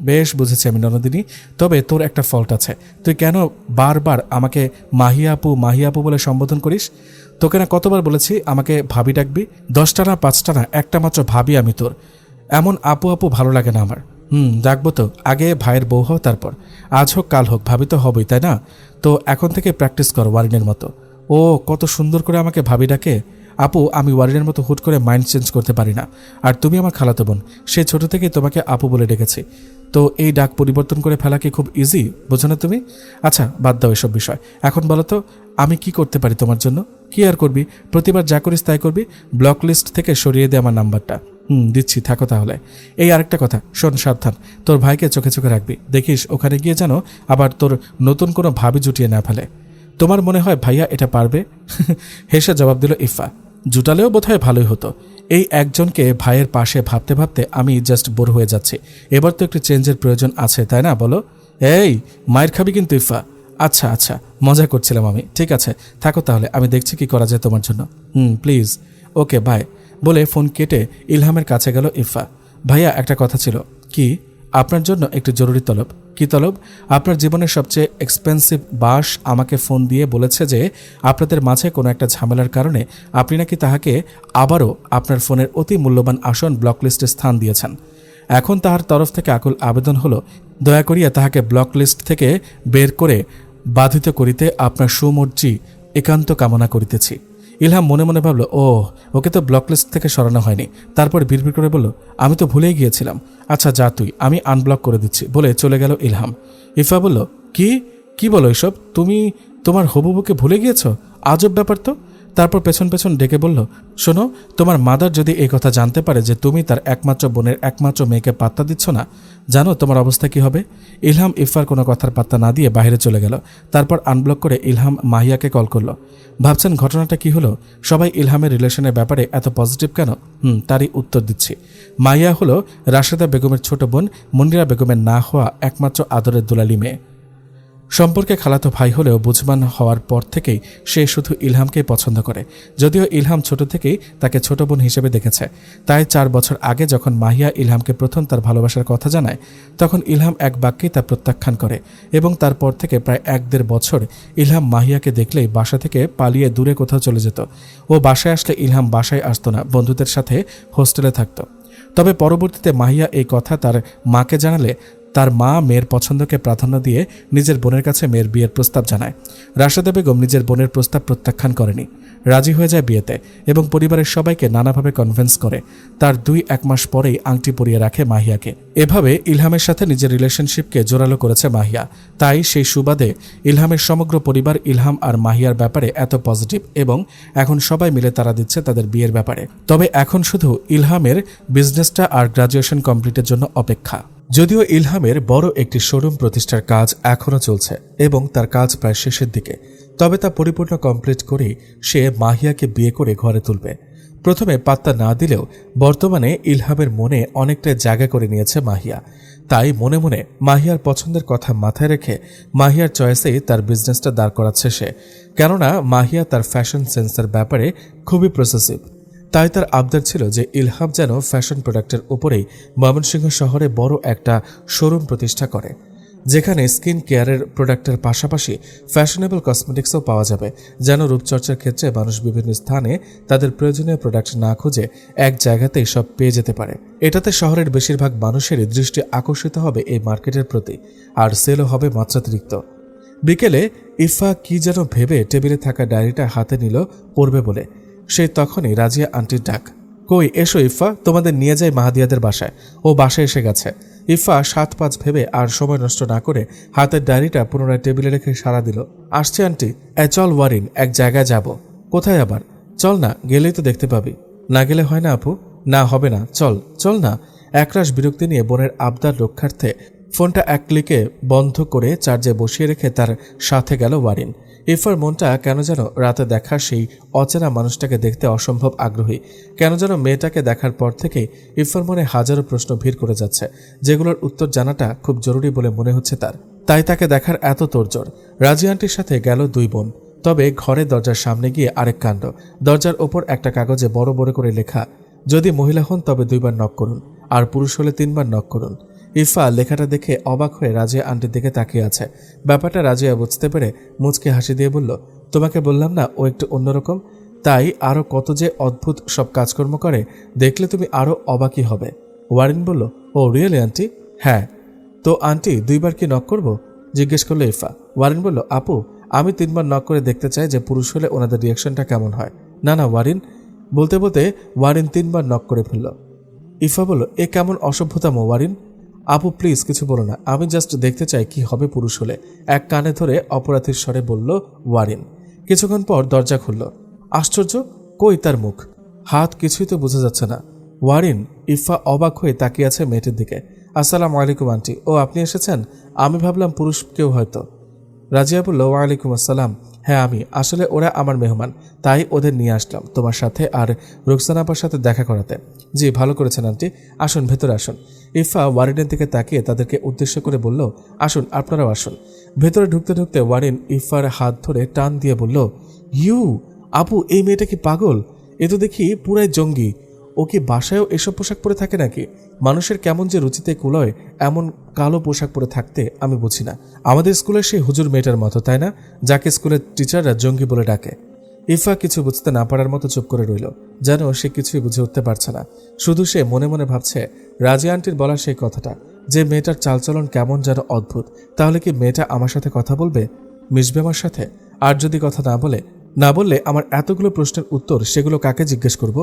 বেশ বুঝেছি আমি ননদিনী, তবে তোর একটা ফল্ট আছে। তুই কেন বারবার আমাকে মাহিয়া আপু বলে সম্বোধন করিস? তোকে না কতবার বলেছি আমাকে ভাবি ডাকবি? 10টা না 5টা না, একটা মাত্র ভাবি আমি তোর। এমন আপু ভালো লাগে না আমার। ডাকবো তো, আগে ভাইয়ের বউ হও, তারপর আজ হোক কাল হোক ভাবি তো হবই, তাই না? তো এখন থেকে প্র্যাকটিস কর ওয়ারিনের মতো। ও কত সুন্দর করে আমাকে ভাবি ডাকে। আপু, আমি ওয়ারিনের মতো হুট করে মাইন্ড চেঞ্জ করতে পারি না। আর তুমি আমার খালাতো বোন, সে ছোট থেকেই তোমাকে আপু বলে ডেকেছি, তো এই ডাক পরিবর্তন করে ফেলা কি খুব ইজি, বোঝো না তুমি? আচ্ছা বাদ দাও এসব বিষয়, এখন বলো তো আমি কি করতে পারি তোমার জন্য? কি আর করবি, প্রতিবার যা করিস তাই করবি। ব্লক লিস্ট থেকে সরিয়ে দে আমার নাম্বারটা। দিচ্ছি, থাকো তাহলে। এই আরেকটা কথা শোন, সাবধান, তোর ভাইকে চোখে চোখে রাখবি, দেখিস ওখানে গিয়ে যেন আবার তোর নতুন কোনো ভাবি জুটিয়ে না ফেলে। তোমার মনে হয় ভাইয়া এটা পারবে? হেসে জবাব দিল ইফা, জুটালেও বোধহয় ভালোই হতো। এই একজনকে ভাইয়ের পাশে ভাবতে ভাবতে আমি জাস্ট বোর হয়ে যাচ্ছি। এবার তো একটু চেঞ্জের প্রয়োজন আছে, তাই না বলো? এই মায়ের খাবি কিন্তু ইফা। আচ্ছা আচ্ছা, মজা করছিলাম আমি, ঠিক আছে থাকো তাহলে, আমি দেখছি কি করা যায় তোমার জন্য। প্লিজ, ওকে বাই, বলে ফোন কেটে ইলহামের কাছে গেল ইফা। ভাইয়া একটা কথা ছিল। কি? আপনার জন্য একটু জরুরি তলব। কি তলব? আপনার জীবনের সবচেয়ে এক্সপেন্সিভ বাস আমাকে ফোন দিয়ে বলেছে যে আপনাদের মাঝে কোনো একটা ঝামেলার কারণে আপনি নাকি তাহাকে আবারও আপনার ফোনের অতি মূল্যবান আসন ব্লক লিস্টে স্থান দিয়েছেন। এখন তাহার তরফ থেকে আকুল আবেদন হলো, দয়া করিয়া তাহাকে ব্লক লিস্ট থেকে বের করে বাধিত করিতে আপনার সুমর্জি একান্ত কামনা করিতেছি। ইলহাম মনে মনে ভাবল, ওকে তো ব্লক লিস্ট থেকে সরানো হয়নি। তারপর বিড়বিড় করে বলল, আমি তো ভুলেই গিয়েছিলাম। আচ্ছা যা তুই, আমি আনব্লক করে দিচ্ছি, বলে চলে গেল ইলহাম। ইফা বলল, কি বলো এসব? তুমি তোমার হবুবুকে ভুলে গিয়েছ? আজব ব্যাপার তো। তারপর পেছন পেছন ডেকে বলল, শোনো, তোমার মাদার যদি এই কথা জানতে পারে যে তুমি তার একমাত্র বোনের একমাত্র মেয়েকে পাত্তা দিচ্ছ না, জানো তোমার অবস্থা কি হবে। ইলহাম ইফার কোনো কথার পাত্তা না দিয়ে বাইরে চলে গেল। তারপর আনব্লক করে ইলহাম মাহিয়াকে কল করলো। ভাবছেন ঘটনাটা কি হলো? সবাই ইলহামের রিলেশনের ব্যাপারে এত পজিটিভ কেন? তারই উত্তর দিচ্ছি। মাহিয়া হলো রাশেদা বেগমের ছোট বোন, মুন্নিরা বেগমের না হওয়া একমাত্র আদরের দুলালি মেয়ে। সম্পর্কে খালাতো ভাই হলেও বুঝবান হওয়ার পর থেকেই সে শুধু ইলহামকেই পছন্দ করে। যদিও ইলহাম ছোট থেকেই তাকে ছোট বোন হিসেবে দেখেছে। তাই 4 বছর আগে যখন মাহিয়া ইলহামকে প্রথম তার ভালোবাসার কথা জানায়, তখন ইলহাম এক বাক্যেই তা প্রত্যাখ্যান করে এবং তারপর থেকে প্রায় 1-1.5 বছর ইলহাম মাহিয়াকে দেখলেই বাসা থেকে পালিয়ে দূরে কোথাও চলে যেত। ও বাসায় আসলে ইলহাম বাসায় আসতো না, বন্ধুদের সাথে হোস্টেলে থাকত। তবে পরবর্তীতে মাহিয়া এই কথা তার মাকে জানালে তার মা মেয়ের পছন্দকে প্রাধান্য দিয়ে নিজের বোনের কাছে মেয়ের বিয়ের প্রস্তাব জানায়। রাশেদা বেগম নিজের বোনের প্রস্তাব প্রত্যাখ্যান করেনি, রাজি হয়ে যায় বিয়েতে এবং পরিবারের সবাইকে নানাভাবে কনভিন্স করে। তার 2-1 মাস পরেই আংটি পরিয়ে রাখে মাহিয়াকে। এভাবে ইলহামের সাথে নিজের রিলেশনশিপকে জোরালো করেছে মাহিয়া। তাই সেই সুবাদে ইলহামের সমগ্র পরিবার ইলহাম আর মাহিয়ার ব্যাপারে এত পজিটিভ এবং এখন সবাই মিলে তারা দিচ্ছে তাদের বিয়ের ব্যাপারে। তবে এখন শুধু ইলহামের বিজনেসটা আর গ্রাজুয়েশন কমপ্লিটের জন্য অপেক্ষা। যদিও ইলহামের বড় একটি শোরুম প্রতিষ্ঠার কাজ এখনও চলছে এবং তার কাজ প্রায় শেষের দিকে, তবে তা পরিপূর্ণ কমপ্লিট করেই সে মাহিয়াকে বিয়ে করে ঘরে তুলবে। প্রথমে পাত্তা না দিলেও বর্তমানে ইলহামের মনে অনেকটা জায়গা করে নিয়েছে মাহিয়া। তাই মনে মনে মাহিয়ার পছন্দের কথা মাথায় রেখে মাহিয়ার চয়েসেই তার বিজনেসটা দাঁড় করাচ্ছে সে। কেননা মাহিয়া তার ফ্যাশন সেন্সের ব্যাপারে খুবই প্রসেসিভ। তাই তার আবদার ছিল যে ইলহাম যেন ফ্যাশন প্রোডাক্টের উপরেই ময়মনসিংহ শহরে বড় একটা শোরুম প্রতিষ্ঠা করে, যেখানে স্কিন কেয়ারের প্রোডাক্টের পাশাপাশি ফ্যাশনেবল কসমেটিক্সও পাওয়া যাবে, যেন রূপচর্চার ক্ষেত্রে মানুষ বিভিন্ন স্থানে তাদের প্রয়োজনীয় প্রোডাক্ট না খুঁজে এক জায়গাতেই সব পেয়ে যেতে পারে। এটাতে শহরের বেশিরভাগ মানুষেরই দৃষ্টি আকর্ষিত হবে এই মার্কেটের প্রতি, আর সেলও হবে মাত্রাতিরিক্ত। বিকেলে ইফা কি যেন ভেবে টেবিলে থাকা ডায়েরিটা হাতে নিল পড়বে বলে। সেই তখনই রাজিয়া আন্টির ডাক। কই এসো ইফা, তোমাদের নিয়ে যাই মাহাদিয়াদের বাসায়। ও বাসায় এসে গেছে। ইফা 7-5 ভেবে আর সময় নষ্ট না করে হাতের ডায়েরিটা পুনরায় টেবিলে রেখে সাড়া দিল। আসছে আন্টি। চল ওয়ারিন, এক জায়গায় যাব। কোথায় আবার? চল না, গেলেই তো দেখতে পাবি। না গেলে হয় না আপু? না হবে না, চল চল না। একরাশ বিরক্তি নিয়ে বোনের আবদার রক্ষার্থে ফোনটা 1 ক্লিকে বন্ধ করে চার্জে বসিয়ে রেখে তার সাথে গেল ওয়ারিন। ইফার মনটা কেন যেন রাতে দেখা সেই অচেনা মানুষটাকে দেখতে অসম্ভব আগ্রহী। কেন যেন মেয়েটাকে দেখার পর থেকেই ইফার মনে হাজারো প্রশ্ন ভিড় করে যাচ্ছে, যেগুলোর উত্তর জানাটা খুব জরুরি বলে মনে হচ্ছে তার। তাই তাকে দেখার এত তোড়জোড়। রাজি আন্টির সাথে গেল 2 বোন। তবে ঘরে দরজার সামনে গিয়ে আরেক কাণ্ড। দরজার ওপর একটা কাগজে বড় বড় করে লেখা, যদি মহিলা হন তবে 2 বার নক করুন, আর পুরুষ হলে 3 বার নক করুন। ইফা লেখাটা দেখে অবাক হয়ে রাজিয়া আন্টির দিকে তাকিয়ে আছে। ব্যাপারটা রাজিয়া বুঝতে পেরে মুচকে হাসি দিয়ে বলল, তোমাকে বললাম না ও একটু অন্যরকম, তাই আরও কত যে অদ্ভুত সব কাজকর্ম করে, দেখলে তুমি আরও অবাকই হবে। ওয়ারিন বলল, ও রিয়েলি আন্টি? হ্যাঁ। তো আন্টি 2 বার কি নক করব? জিজ্ঞেস করলো ইফা। ওয়ারিন বলল, আপু আমি 3 বার নক করে দেখতে চাই যে পুরুষ হলে ওনাদের রিয়াকশনটা কেমন হয়। না না ওয়ারিন। বলতে বলতে ওয়ারিন 3 বার নক করে ফেলল। ইফা বলল, এ কেমন অসভ্যতাম ওয়ারিন? আপু প্লিজ কিছু বলো না, আমি জাস্ট দেখতে চাই কি হবে পুরুষ হলে, এক কানে ধরে অপরাধীর স্বরে বলল ওয়ারিন। কিছুক্ষণ পর দরজা খুলল। আশ্চর্য, কই তার মুখ হাত কিছুই তো বোঝা যাচ্ছে না। ওয়ারিন। ইফা অবাক হয়ে তাকিয়ে আছে মেয়েটির দিকে। আসসালামু আলাইকুম আন্টি। ও আপনি এসেছেন? আমি ভাবলাম পুরুষ কেউ হয়তো। রাজিয়া বলল, ওয়ালাইকুম আসসালাম। হ্যাঁ আমি, আসলে ওরা আমার মেহমান, তাই ওদের নিয়ে আসলাম তোমার সাথে আর রুকসানা আপার সাথে দেখা করাতে। জি ভালো করেছেন আন্টি, আসুন ভেতরে আসুন। ইফা ওয়ারিনের দিকে তাকিয়ে তাদেরকে উদ্দেশ্য করে বলল, আসুন আপনারাও আসুন। ভেতরে ঢুকতে ঢুকতে ওয়ারিন ইফার হাত ধরে টান দিয়ে বলল, ইউ আপু এই মেয়েটা কি পাগল? এ তো দেখি পুরাই জঙ্গি। ও কি বাসায়ও এসব পোশাক পরে থাকে নাকি? মানুষের কেমন যে রুচিতে কুলয় এমন কালো পোশাক পরে থাকতে, আমি বুঝি না। আমাদের স্কুলের সেই হুজুর মেয়েটার মতো, তাই না, যাকে স্কুলের টিচাররা জঙ্গি বলে ডাকে। ইফা কিছু বুঝতে না পারার মতো চুপ করে রইল, যেন সে কিছুই বুঝে উঠতে পারছে না। শুধু সে মনে মনে ভাবছে রাজিয়া আন্টির বলা সেই কথাটা, যে মেয়েটার চালচলন কেমন যেন অদ্ভুত। তাহলে কি মেয়েটা আমার সাথে কথা বলবে, মিশবে আমার সাথে? আর যদি কথা না বললে আমার এতগুলো প্রশ্নের উত্তর সেগুলো কাকে জিজ্ঞেস করব?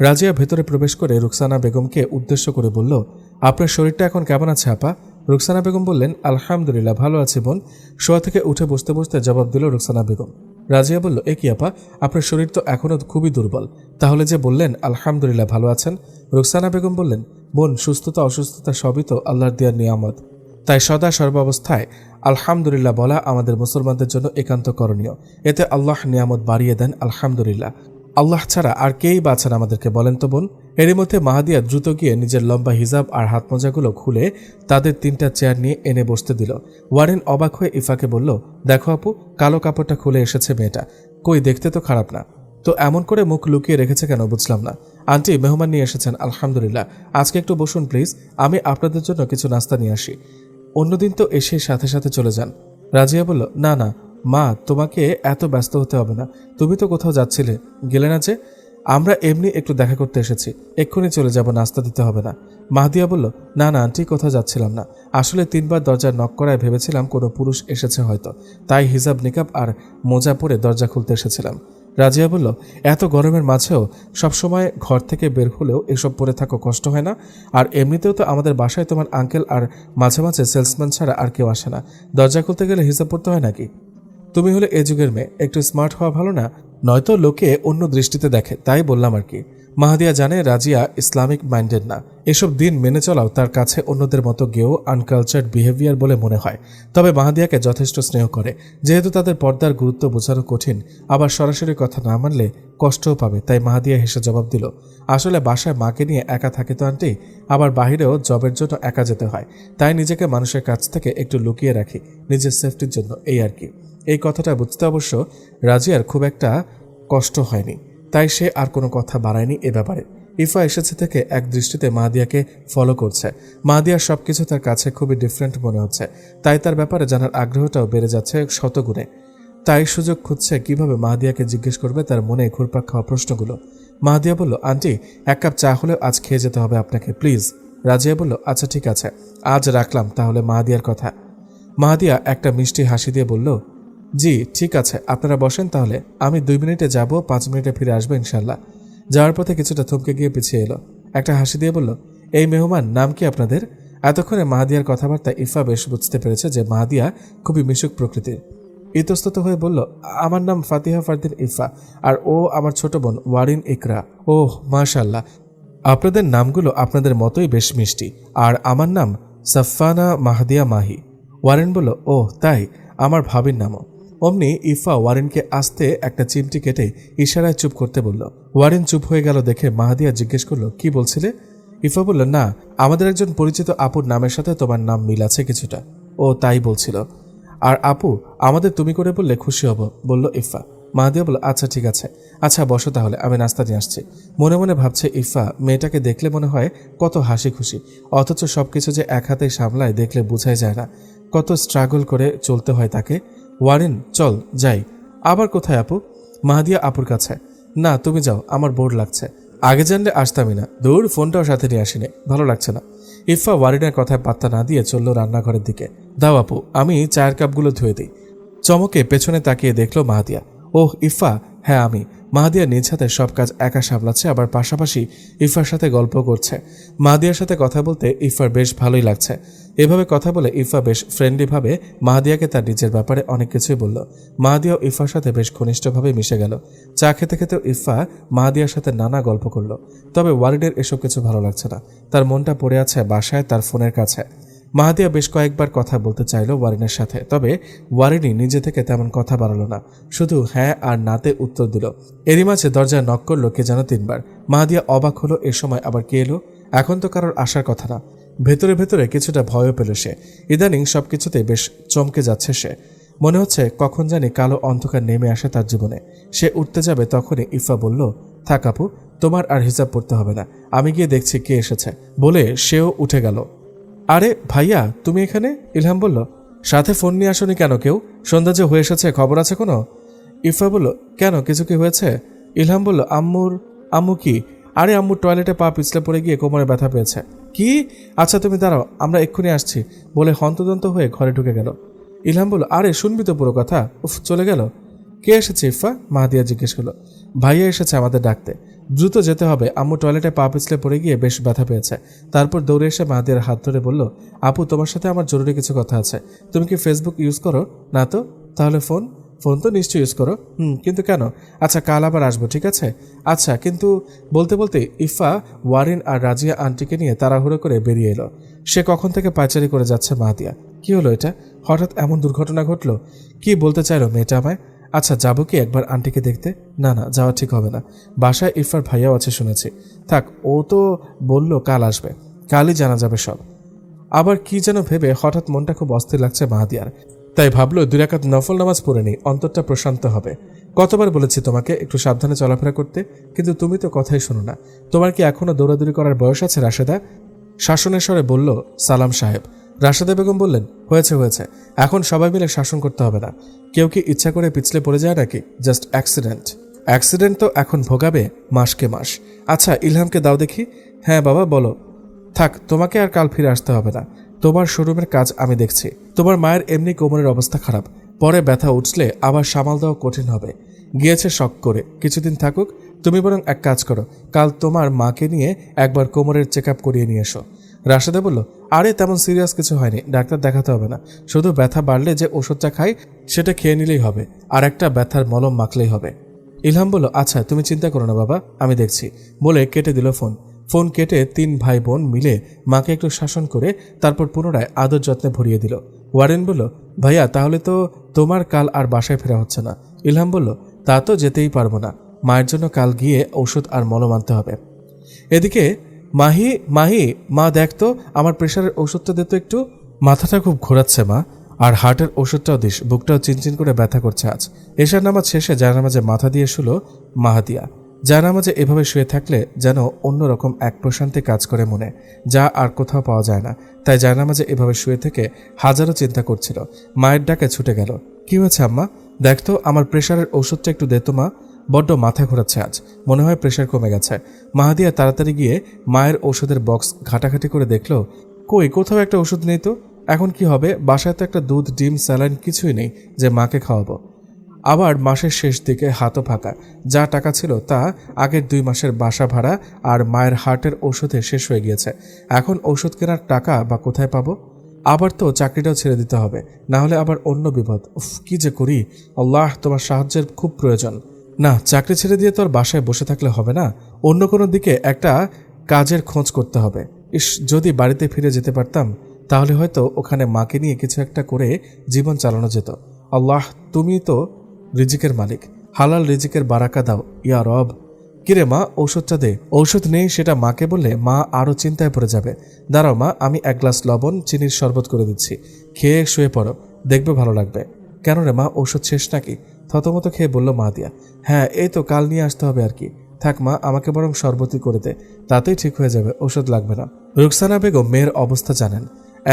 রাজিয়া ভেতরে প্রবেশ করে রুকসানা বেগমকে উদ্দেশ্য করে বলল, আপনার শরীরটা এখন কেমন আছে আপা? রুকসানা বেগম বললেন, আলহামদুলিল্লাহ ভালো আছি বোন। শোয়া থেকে উঠে বসতে বসতে জবাব দিল রুকসানা বেগম। রাজিয়া বলল, এ কি আপা, আপনার শরীর তো এখনও খুবই দুর্বল, তাহলে যে বললেন আলহামদুলিল্লাহ ভালো আছেন। রুকসানা বেগম বললেন, বোন, সুস্থতা অসুস্থতা সবই তো আল্লাহর দেওয়ার নিয়ামত, তাই সদা সর্বাবস্থায় আলহামদুলিল্লাহ বলা আমাদের মুসলমানদের জন্য একান্ত করণীয়। এতে আল্লাহ নিয়ামত বাড়িয়ে দেন। আলহামদুলিল্লাহ, আল্লাহ ছাড়া আর কেই বাঁচান আমাদেরকে, বলেন তো বোন। এরই মধ্যে মাহাদিয়া দ্রুত গিয়ে নিজের লম্বা হিজাব আর হাত মোজাগুলো খুলে তাদের 3টা চেয়ার নিয়ে এনে বসতে দিল। ওয়ারেন অবাক হয়ে ইফাকে বলল, দেখো আপু, কালো কাপড়টা খুলে এসেছে মেয়েটা, কই দেখতে তো খারাপ না, তো এমন করে মুখ লুকিয়ে রেখেছে কেন বুঝলাম না। আন্টি, মেহমান নিয়ে এসেছেন আলহামদুলিল্লাহ, আজকে একটু বসুন প্লিজ, আমি আপনাদের জন্য কিছু নাস্তা নিয়ে আসি, অন্যদিন তো এসে সাথে সাথে চলে যান। রাজিয়া বলল, না না মা, তোমাকে এত ব্যস্ত হতে হবে না, তুমি তো কোথাও যাচ্ছিলে, গেলে না যে? আমরা এমনি একটু দেখা করতে এসেছি, এক্ষুনি চলে যাব, নাস্তা দিতে হবে না। মাহদিয়া বলল, না না আন্টি, কোথাও যাচ্ছিলাম না, আসলে 3বার দরজা নক করায় ভেবেছিলাম কোনো পুরুষ এসেছে হয়তো, তাই হিজাব নিকাব আর মোজা পরে দরজা খুলতে এসেছিলাম। রাজিয়া বলল, এত গরমের মাঝেও সবসময় ঘর থেকে বের হলেও এসব পরে থাকো, কষ্ট হয় না? আর এমনিতেও তো আমাদের বাসায় তোমার আঙ্কেল আর মাঝে মাঝে সেলসম্যান ছাড়া আর কেউ আসে না, দরজা খুলতে গেলে হিসাব পড়তে হয় নাকি? তুমি হলে এ যুগের মেয়ে, একটু স্মার্ট হওয়া ভালো না? নয়তো লোকে অন্য দৃষ্টিতে দেখে, তাই বললাম আর কি। মাহাদিয়া জানে রাজিয়া ইসলামিক মাইন্ডেড না, এসব দিন মেনে চলাও তার কাছে অন্যদের মতো গেও আনকালচার্ড বিহেভিয়ার বলে মনে হয়। তবে মাহাদিয়াকে যথেষ্ট স্নেহ করে, যেহেতু তাদের পর্দার গুরুত্ব বোঝানো কঠিন, আবার সরাসরি কথা না মানলে কষ্টও পাবে, তাই মাহাদিয়া হেসে জবাব দিল, আসলে বাসায় মাকে নিয়ে একা থাকে তো আন্টি, আবার বাহিরেও জবের জন্য একা যেতে হয়, তাই নিজেকে মানুষের কাছ থেকে একটু লুকিয়ে রাখি নিজের সেফটির জন্য, এই আর কি। এই কথাটা বুঝতে অবশ্য রাজিয়ার খুব একটা কষ্ট হয়নি, তাই সে আর কোনো কথা বাড়ায়নি এ ব্যাপারে। ইফা এসেছে থেকে এক দৃষ্টিতে মাহাদিয়াকে ফলো করছে, মাহাদিয়ার সবকিছু তার কাছে খুবই ডিফারেন্ট মনে হচ্ছে, তাই তার ব্যাপারে জানার আগ্রহটাও বেড়ে যাচ্ছে শতগুণে। তাই সুযোগ খুঁজছে কিভাবে মাহাদিয়াকে জিজ্ঞেস করবে তার মনে ঘুরপাক খাওয়া প্রশ্নগুলো। মাহাদিয়া বলল, আন্টি, 1 কাপ চা হলেও আজ খেয়ে যেতে হবে আপনাকে প্লিজ। রাজিয়া বলল, আচ্ছা ঠিক আছে, আজ রাখলাম তাহলে মাহাদিয়ার কথা। মাহাদিয়া একটা মিষ্টি হাসি দিয়ে বলল, জি ঠিক আছে, আপনারা বসেন তাহলে, আমি 2 মিনিটে যাব, 5 মিনিটে ফিরে আসবো ইনশাল্লাহ। যাওয়ার পথে কিছুটা থমকে গিয়ে পিছিয়ে এলো, একটা হাসি দিয়ে বলল, এই মেহমান নাম কি আপনাদের? এতক্ষণে মাহাদিয়ার কথাবার্তা ইফা বেশ বুঝতে পেরেছে যে মাহাদিয়া খুবই মিশুক প্রকৃতির। ইতস্তত হয়ে বলল, আমার নাম ফাতিহা ফারদিন ইফা, আর ও আমার ছোট বোন ওয়ারিন ইকরা। ওহ মাশাল্লাহ, আপনাদের নামগুলো আপনাদের মতোই বেশ মিষ্টি, আর আমার নাম সাফানা মাহাদিয়া মাহি। ওয়ারেন বলল, ওহ তাই, আমার ভাবির নামও। অমনি ইফা ওয়ারেনকে আস্তে একটা চিমটি কেটে ইশারায় চুপ করতে বলল। ওয়ারেন চুপ হয়ে গেল দেখে মাহাদিয়া জিজ্ঞেস করলো, কি বলছিলে? ইফা বলল, না, আমাদের একজন পরিচিত আপুর নামের সাথে তোমার নাম মিল আছে কিছুটা, ও তাই বলছিল। আর আপু আমাদের তুমি করে বললে খুশি হব, বলল ইফা। মাহাদিয়া বলল, আচ্ছা ঠিক আছে, আচ্ছা বসো তাহলে, আমি নাস্তা নিয়ে আসছি। মনে মনে ভাবছে ইফা মেয়েটাকে দেখলে মনে হয় কত হাসি খুশি, অথচ সবকিছু যে এক হাতেই সামলায় দেখলে বোঝাই যায় না, কত স্ট্রাগল করে চলতে হয় তাকে। ওয়ারেন চল যাই। আবার কোথায় আপু? মাহাদিয়া আপুর কাছে। না তুমি যাও, আমার বোর লাগছে, আগে জানলে আসতামই না, দূর ফোনটাও সাথে নিয়ে আসিনি, ভালো লাগছে না। ইফা ওয়ারেনের কথায় পাত্তা না দিয়ে চলল রান্নাঘরের দিকে। দাও আপু, আমি চায়ের কাপগুলো ধুয়ে দিই। চমকে পেছনে তাকিয়ে দেখলো মাহাদিয়া। ওহ ইফা, হ্যাঁ আমি। মাহাদিয়া নিজ হাতে সব কাজ একা সামলাচ্ছে, আবার পাশাপাশি ইফার সাথে গল্প করছে। মাহাদিয়ার সাথে কথা বলতে ইফার বেশ ভালোই লাগছে। এভাবে কথা বলে ইফা বেশ ফ্রেন্ডলিভাবে মাহাদিয়াকে তার নিজের ব্যাপারে অনেক কিছুই বলল। মাহাদিয়াও ইফার সাথে বেশ ঘনিষ্ঠভাবে মিশে গেল। চা খেতে খেতেও ইফা মাহাদিয়ার সাথে নানা গল্প করল। তবে ওয়ারিনের এসব কিছু ভালো লাগছে না, তার মনটা পড়ে আছে বাসায় তার ফোনের কাছে। মাহাদিয়া বেশ কয়েকবার কথা বলতে চাইল ওয়ারিনের সাথে, তবে ওয়ারিনই নিজে থেকে তেমন কথা বাড়ালো না, শুধু হ্যাঁ আর নাতে উত্তর দিল। এরই মাঝে দরজায় নক করলো কে যেন 3 বার। মাহাদিয়া অবাক হলো, এ সময় আবার কে এলো? এখন তো কারোর আসার কথা না। ভেতরে ভেতরে কিছুটা ভয়ও পেল সে। ইদানিং সবকিছুতে বেশ চমকে যাচ্ছে সে। মনে হচ্ছে কখন জানি কালো অন্ধকার নেমে আসে তার জীবনে। সে উঠতে যাবে তখনই ইফা বলল, থাক আপু, তোমার আর হিসাব পড়তে হবে না, আমি গিয়ে দেখছি কে এসেছে, বলে সেও উঠে গেল। আরে ভাইয়া তুমি এখানে? ইলহাম বলল। সাথে ফোন নিয়ে আসনি কেন কেউ? সন্ধ্যা যে হয়ে এসেছে, খবর আছে কোনো? ইফা বলল, কেন কিছু কি হয়েছে? ইলহাম বলল, আম্মু কি? আরে আম্মু টয়লেটে পা পিছলে পড়ে গিয়ে কোমরে ব্যথা পেয়েছে। কি? আচ্ছা তুমি দাঁড়াও, আমরা এক্ষুনি আসছি, বলে হন্তদন্ত হয়ে ঘরে ঢুকে গেল। ইলহাম বলল, আরে শুনবি তো পুরো কথা। উফ, চলে গেল। কে এসেছে ইফা? মাহাদিয়া জিজ্ঞেস করলো। ভাইয়া এসেছে আমাদের ডাকতে, দ্রুত যেতে হবে, আম্মু টয়লেটে পা পিছলে পড়ে গিয়ে বেশ ব্যথা পেয়েছে। তারপর দৌড়ে এসে মাহাদিয়ার হাত ধরে বলল, আপু তোমার সাথে আমার জরুরি কিছু কথা আছে। তুমি কি ফেসবুক ইউজ করো? না তো, তাহলে ফোন? ফোন তো নিশ্চয়ই ইউজ করো। কিন্তু কেন? আচ্ছা কাল আবার আসবো, ঠিক আছে? আচ্ছা কিন্তু বলতে বলতে ইফা ওয়ারিন আর রাজিয়া আন্টিকে নিয়ে তাড়াহুড়ো করে বেরিয়ে এলো। সে কখন থেকে পায়চারি করে যাচ্ছে মাহাদিয়া। কি হলো এটা? হঠাৎ এমন দুর্ঘটনা ঘটলো? কি বলতে চাইলো মেয়েটা আমায়? আচ্ছা যাবো কি একবার আন্টিকে দেখতে? না না, যাওয়া ঠিক হবে না। বাসায় ইরফার ভাইয়াও আছে শুনেছি। থাক, ও তো বলল কাল আসবে, কালই জানা যাবে সব। আবার কি যেন ভেবে হঠাৎ মনটা খুব অস্থির লাগছে মাহাদিয়ার। তাই ভাবলো 2 রাকাত নফল নামাজ পড়ে নেই, অন্তরটা প্রশান্ত হবে। কতবার বলেছি তোমাকে একটু সাবধানে চলাফেরা করতে, কিন্তু তুমি তো কথাই শোনো না। তোমার কি এখনো দৌড়াদৌড়ি করার বয়স আছে রাশেদা? শাসনের স্বরে বলল সালাম সাহেব। রাশেদা বেগম বললেন, হয়েছে হয়েছে, এখন সবাই মিলে শাসন করতে হবে না। কেউ কি ইচ্ছা করে পিছলে পড়ে যায় নাকি? Just accident. অ্যাক্সিডেন্ট তো এখন ভোগাবে মাসকে মাস। আচ্ছা ইলহামকে দাও দেখি। হ্যাঁ বাবা বলো। থাক, তোমাকে আর কাল ফিরে আসতে হবে না। তোমার শোরুমের কাজ আমি দেখছি। তোমার মায়ের এমনি কোমরের অবস্থা খারাপ, পরে ব্যথা উঠলে আবার সামাল দেওয়া কঠিন হবে। গিয়েছে শখ করে, কিছুদিন থাকুক। তুমি বরং এক কাজ করো, কাল তোমার মাকে নিয়ে একবার কোমরের চেক আপ করিয়ে নিয়ে এসো। রাশেদা বলল, আরে তেমন সিরিয়াস কিছু হয়নি, ডাক্তার দেখাতে হবে না। শুধু ব্যথা বাড়লে যে ওষুধটা খাই সেটা খেয়ে নিলেই হবে, আর একটা ব্যথার মলম মাখলেই হবে। ইলহাম বলল, আচ্ছা তুমি চিন্তা করো না বাবা, আমি দেখছি, বলে কেটে দিল ফোন। ফোন কেটে 3 ভাই বোন মিলে মাকে একটু শাসন করে তারপর পুনরায় আদর যত্নে ভরিয়ে দিল। ওয়ারেন বলল, ভাইয়া তাহলে তো তোমার কাল আর বাসায় ফেরা হচ্ছে না। ইলহাম বলল, তা তো যেতেই পারবো না, মায়ের জন্য কাল গিয়ে ঔষধ আর মলম আনতে হবে। এদিকে মাহি মাহি মা দেখ তো আমার প্রেশারের ওষুধটা দে তো একটু। মাথাটা খুব ঘোরাচ্ছে মা, আর হার্টের ওষুধটাও দিস, বুকটাও চিনচিন করে ব্যথা করছে আজ। এশার নামাজ শেষে জায়নামাজে মাথা দিয়ে শুলো মাহাদিয়া। জায়নামাজে এভাবে শুয়ে থাকলে যেন অন্যরকম এক প্রশান্তি কাজ করে মনে, যা আর কোথাও পাওয়া যায় না। তাই জায়নামাজে এভাবে শুয়ে থেকে হাজারো চিন্তা করছিল। মায়ের ডাকে ছুটে গেল। কি হয়েছে আম্মা? দেখ তো আমার প্রেশারের ওষুধটা একটু দে তো মা, বড্ড মাথা ঘোরাচ্ছে আজ, মনে হয় প্রেশার কমে গেছে। মাহাদিয়া তাড়াতাড়ি গিয়ে মায়ের ওষুধের বক্স ঘাটাঘাটি করে দেখল, কই কোথাও একটা ওষুধ নেই তো। এখন কি হবে? বাসায় তো একটা দুধ, ডিম, স্যালাইন কিছুই নেই যে মাকে খাওয়াবো। আবার মাসের শেষ দিকে হাতও ফাঁকা, যা টাকা ছিল তা আগের 2 মাসের বাসা ভাড়া আর মায়ের হার্টের ওষুধে শেষ হয়ে গিয়েছে। এখন ওষুধ কেনার টাকা বা কোথায় পাবো? আবার তো চাকরিটাও ছেড়ে দিতে হবে, না হলে আবার অন্য বিপদ। উফ, কি যে করি! আল্লাহ, তোমার সাহায্যের খুব প্রয়োজন। না, চাকরি ছেড়ে দিয়ে তো আর বাসায় বসে থাকলে হবে না, অন্য কোনো দিকে একটা কাজের খোঁজ করতে হবে। যদি বাড়িতে ফিরে যেতে পারতাম, তাহলে হয়তো ওখানে মাকে নিয়ে কিছু একটা করে জীবন চালানো যেত। আল্লাহ, তুমি তো রিজিকের মালিক, হালাল রিজিকের বারাকা দাও ইয়া রব। কিরে মা, ঔষধটা দে। ঔষধ নেই সেটা মাকে বললে মা আরও চিন্তায় পড়ে যাবে। দাঁড়াও মা, আমি 1 গ্লাস লবণ চিনির শরবত করে দিচ্ছি, খেয়ে শুয়ে পড়ো, দেখবে ভালো লাগবে। কেন রে মা, ঔষধ শেষ নাকি? থতমত খেয়ে বলল মাহাদিয়া। হ্যাঁ, এই তো কাল নিয়ে আসতে হবে আর কি। থাক মা, আমাকে বরং শরবতই করে দে, তাতেই ঠিক হয়ে যাবে, ওষুধ লাগবে না। রুকসানা বেগম মেয়ের অবস্থা জানেন।